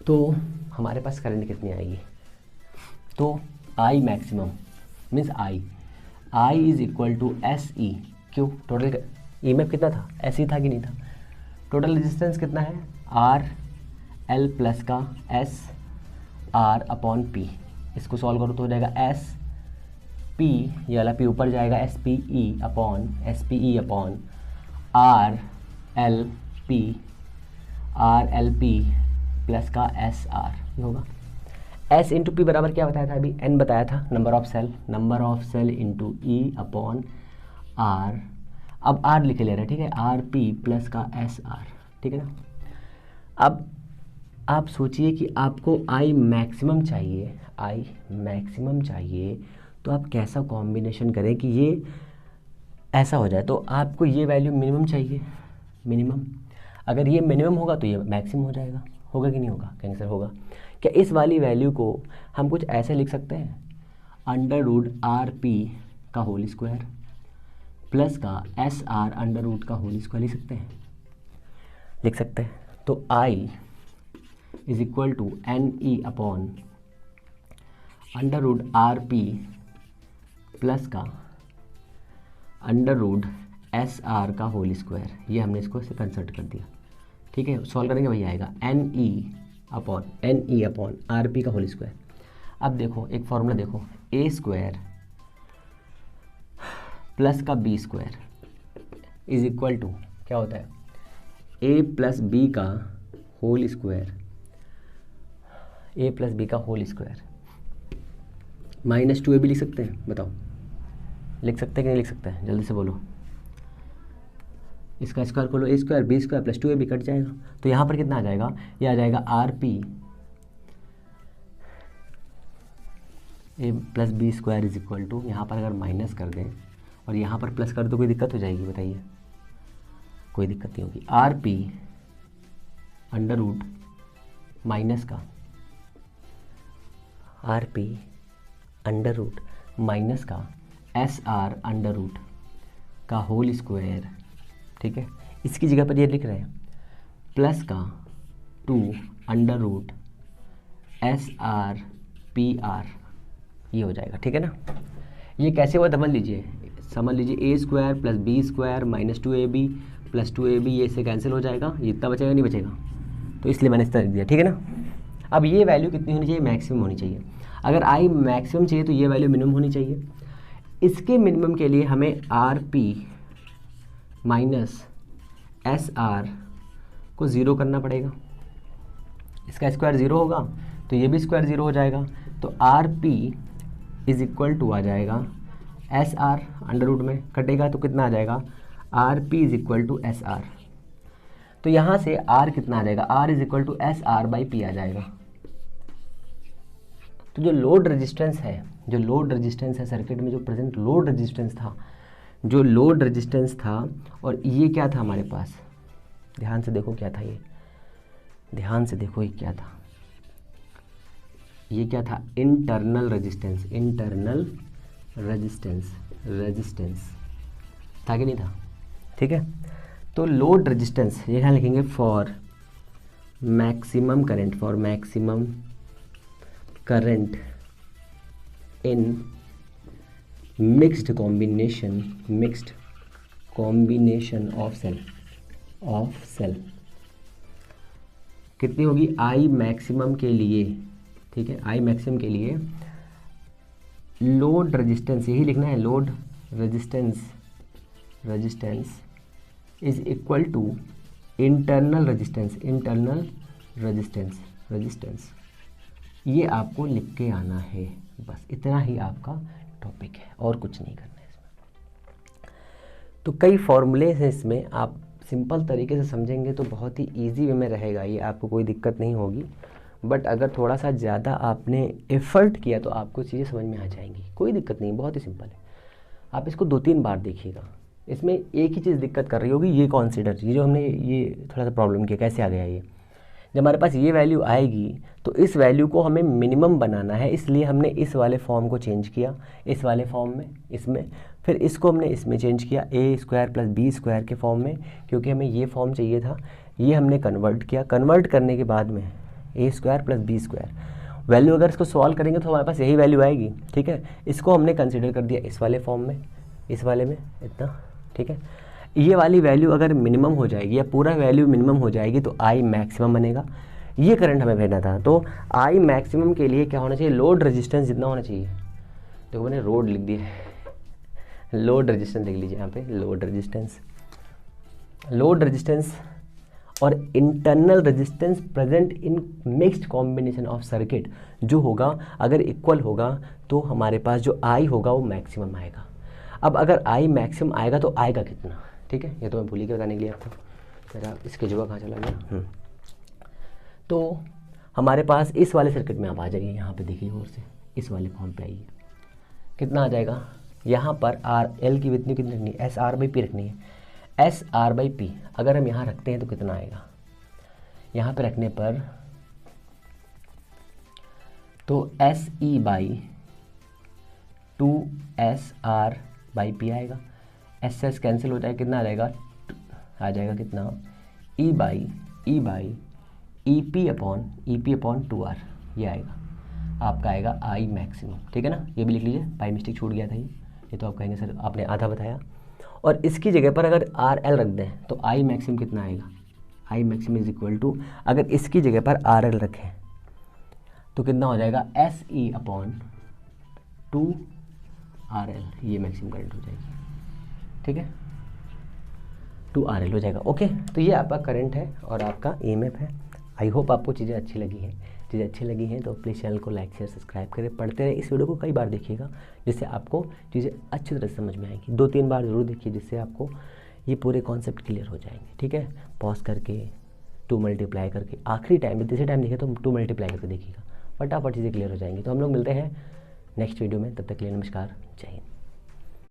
तो हमारे पास करंट कितनी आएगी, तो I maximum means I is equal to SE, क्यों, टोटल ईएमएफ कितना था, SE था कि नहीं था। टोटल रेजिस्टेंस कितना है, RL प्लस का SR/P, इसको सॉल्व करो तो हो जाएगा SP, ये वाला P ऊपर जाएगा, SPE अपॉन RLP प्लस का SR, ये होगा। S इंटू P बराबर क्या बताया था अभी, N बताया था, number of cell into E upon R, अब R लिख ले रहे हैं, ठीक है, RP प्लस का SR, ठीक है ना। अब आप सोचिए कि आपको I मैक्सिमम चाहिए, तो आप कैसा कॉम्बिनेशन करें कि ये ऐसा हो जाए। तो आपको ये वैल्यू मिनिमम चाहिए, अगर ये मिनिमम होगा तो ये मैक्सिमम हो जाएगा, होगा कि नहीं होगा, कहेंगे सर होगा। क्या इस वाली वैल्यू को हम कुछ ऐसे लिख सकते हैं, √RP का होल स्क्वायर प्लस का SR √ का होल स्क्वायर लिख सकते हैं। तो I is equal to NE upon under root R P plus का अंडर रूट एस आर का होल स्क्वायर, ये हमने इसको से कंसल्ट कर दिया। ठीक है, सॉल्व करेंगे वही आएगा N E upon R P का होल स्क्वायर। अब देखो एक फॉर्मूला देखो, ए स्क्वायर प्लस का B square is equal to क्या होता है, ए प्लस बी का whole square, A plus B का होल स्क्वायर माइनस 2ab लिख सकते हैं, बताओ लिख सकते हैं कि नहीं लिख सकते हैं, जल्दी से बोलो। इसका स्क्वायर खोलो, A square B square plus 2ab cut जाएगा, तो यहाँ पर कितना आ जाएगा, ये आ जाएगा R P A plus B square is equal to, यहाँ पर अगर माइनस कर दें और यहाँ पर प्लस कर दो, कोई दिक्कत हो जाएगी बताइए, कोई दिक्कत नहीं होगी। R P under root minus का R P under root minus का एस आर अंडर रूट का होल स्क्वायर, ठीक है, इसकी जगह पर ये लिख रहे हैं प्लस का 2 under root S R P R, ये हो जाएगा। ठीक है ना, ये कैसे हुआ समझ लीजिए A square plus B square minus 2ab plus 2ab, ये इससे कैंसिल हो जाएगा, ये इतना बचेगा नहीं बचेगा, तो इसलिए मैंने इस तरह दिया। ठीक है ना, अब ये वैल्यू कितनी होनी चाहिए, मैक्सिमम होनी चाहिए। अगर आई मैक्सिमम चाहिए तो ये वैल्यू मिनिमम होनी चाहिए। इसके मिनिमम के लिए हमें R P minus S R को ज़ीरो करना पड़ेगा, इसका स्क्वायर ज़ीरो होगा तो ये भी स्क्वायर ज़ीरो हो जाएगा, तो R P is equal to आ जाएगा एस आर अंडर रूट में कटेगा तो कितना आ जाएगा, R P is equal to S R. तो यहाँ से आर कितना आ जाएगा, R is equal to S R by P आ जाएगा। तो जो लोड रेजिस्टेंस है सर्किट में, जो प्रेजेंट लोड रेजिस्टेंस था, और ये क्या था हमारे पास, ध्यान से देखो क्या था ये, ध्यान से देखो ये क्या था, ये क्या था, इंटरनल रेजिस्टेंस था कि नहीं था। ठीक है, तो लोड रेजिस्टेंस ये यहाँ लिखेंगे for maximum current in mixed combination of cell कितनी होगी, आई मैक्सिमम के लिए। ठीक है, आई मैक्सिमम के लिए लोड रेजिस्टेंस, यही लिखना है, load resistance is equal to internal resistance, ये आपको लिख के आना है, बस इतना ही आपका टॉपिक है और कुछ नहीं करना है इसमें। तो कई फॉर्मूले हैं इसमें, आप सिंपल तरीके से समझेंगे तो बहुत ही इजी वे में रहेगा, ये आपको कोई दिक्कत नहीं होगी। बट अगर थोड़ा सा ज़्यादा आपने एफर्ट किया तो आपको चीज़ें समझ में आ जाएंगी, कोई दिक्कत नहीं, बहुत ही सिंपल है। आप इसको 2-3 बार देखिएगा, इसमें एक ही चीज़ दिक्कत कर रही होगी, ये कॉन्सिडर, ये जो हमने ये थोड़ा सा प्रॉब्लम किया, कैसे आ गया ये, जब हमारे पास ये वैल्यू आएगी तो इस वैल्यू को हमें मिनिमम बनाना है, इसलिए हमने इस वाले फॉर्म को चेंज किया, इस वाले फॉर्म में, इसमें, फिर इसको हमने इसमें चेंज किया ए स्क्वायर प्लस बी स्क्वायर के फॉर्म में, क्योंकि हमें ये फॉर्म चाहिए था, ये हमने कन्वर्ट किया। कन्वर्ट करने के बाद में A square plus B square value, अगर इसको सॉल्व करेंगे तो हमारे पास यही वैल्यू आएगी। ठीक है, इसको हमने कंसिडर कर दिया इस वाले फॉर्म में, इस वाले में इतना। ठीक है, ये वाली वैल्यू अगर मिनिमम हो जाएगी या पूरा वैल्यू मिनिमम हो जाएगी तो आई मैक्सिमम बनेगा, ये करंट हमें भेजना था। तो आई मैक्सिमम के लिए क्या होना चाहिए, लोड रेजिस्टेंस जितना होना चाहिए, देखो मैंने रोड लिख दिया, लोड रेजिस्टेंस लिख लीजिए यहाँ पे, लोड रेजिस्टेंस और internal resistance present in mixed combination of circuit जो होगा, अगर इक्वल होगा तो हमारे पास जो आई होगा वो मैक्सिमम आएगा। अब अगर आई मैक्सिमम आएगा तो आएगा कितना, ठीक है, ये तो मैं भूल ही बताने के लिए आपको, मेरा इसके जुआ कहाँ चला गया। तो हमारे पास इस वाले सर्किट में आप आ जाइए, यहाँ पे देखिए और से इस वाले फॉर्म पे आइए, कितना आ जाएगा, यहाँ पर आर एल की वैल्यू कितनी रखनी है, एस आर बाई पी रखनी है। एस आर बाई पी अगर हम यहाँ रखते हैं तो कितना आएगा, यहाँ पे रखने पर तो S E by 2 SR by P आएगा, एस एस कैंसिल हो जाएगा, कितना आ जाएगा, आ जाएगा कितना, E by E P upon 2R ये आएगा। आपका आएगा आई मैक्सिमम, ठीक है ना, ये भी लिख लीजिए, बाई मिस्टेक छूट गया था ये तो आप कहेंगे सर आपने आधा बताया। और इसकी जगह पर अगर आर एल रख दें तो आई मैक्सिमम कितना आएगा, I maximum is equal to, अगर इसकी जगह पर आर एल रखें तो कितना हो जाएगा, S E upon 2 R L, ये मैक्सिमम करंट हो जाएगी, ठीक है, 2 आर एल हो जाएगा। ओके, तो ये आपका करंट है और आपका EMF है। आई होप आपको चीज़ें अच्छी लगी हैं। चीज़ें अच्छी लगी हैं तो प्लीज़ चैनल को लाइक शेयर सब्सक्राइब करें, पढ़ते रहें, इस वीडियो को कई बार देखिएगा जिससे आपको चीज़ें अच्छी तरह से समझ में आएंगी। 2-3 बार ज़रूर देखिए जिससे आपको ये पूरे कॉन्सेप्ट क्लियर हो जाएंगे, ठीक है। पॉज करके 2 मल्टीप्लाई करके आखिरी टाइम में, तीसरे टाइम देखिए तो 2 मल्टीप्लाई करके देखिएगा, फटाफट चीज़ें क्लियर हो जाएंगी। तो हम लोग मिलते हैं नेक्स्ट वीडियो में, तब तक के लिए नमस्कार, जय हिंद।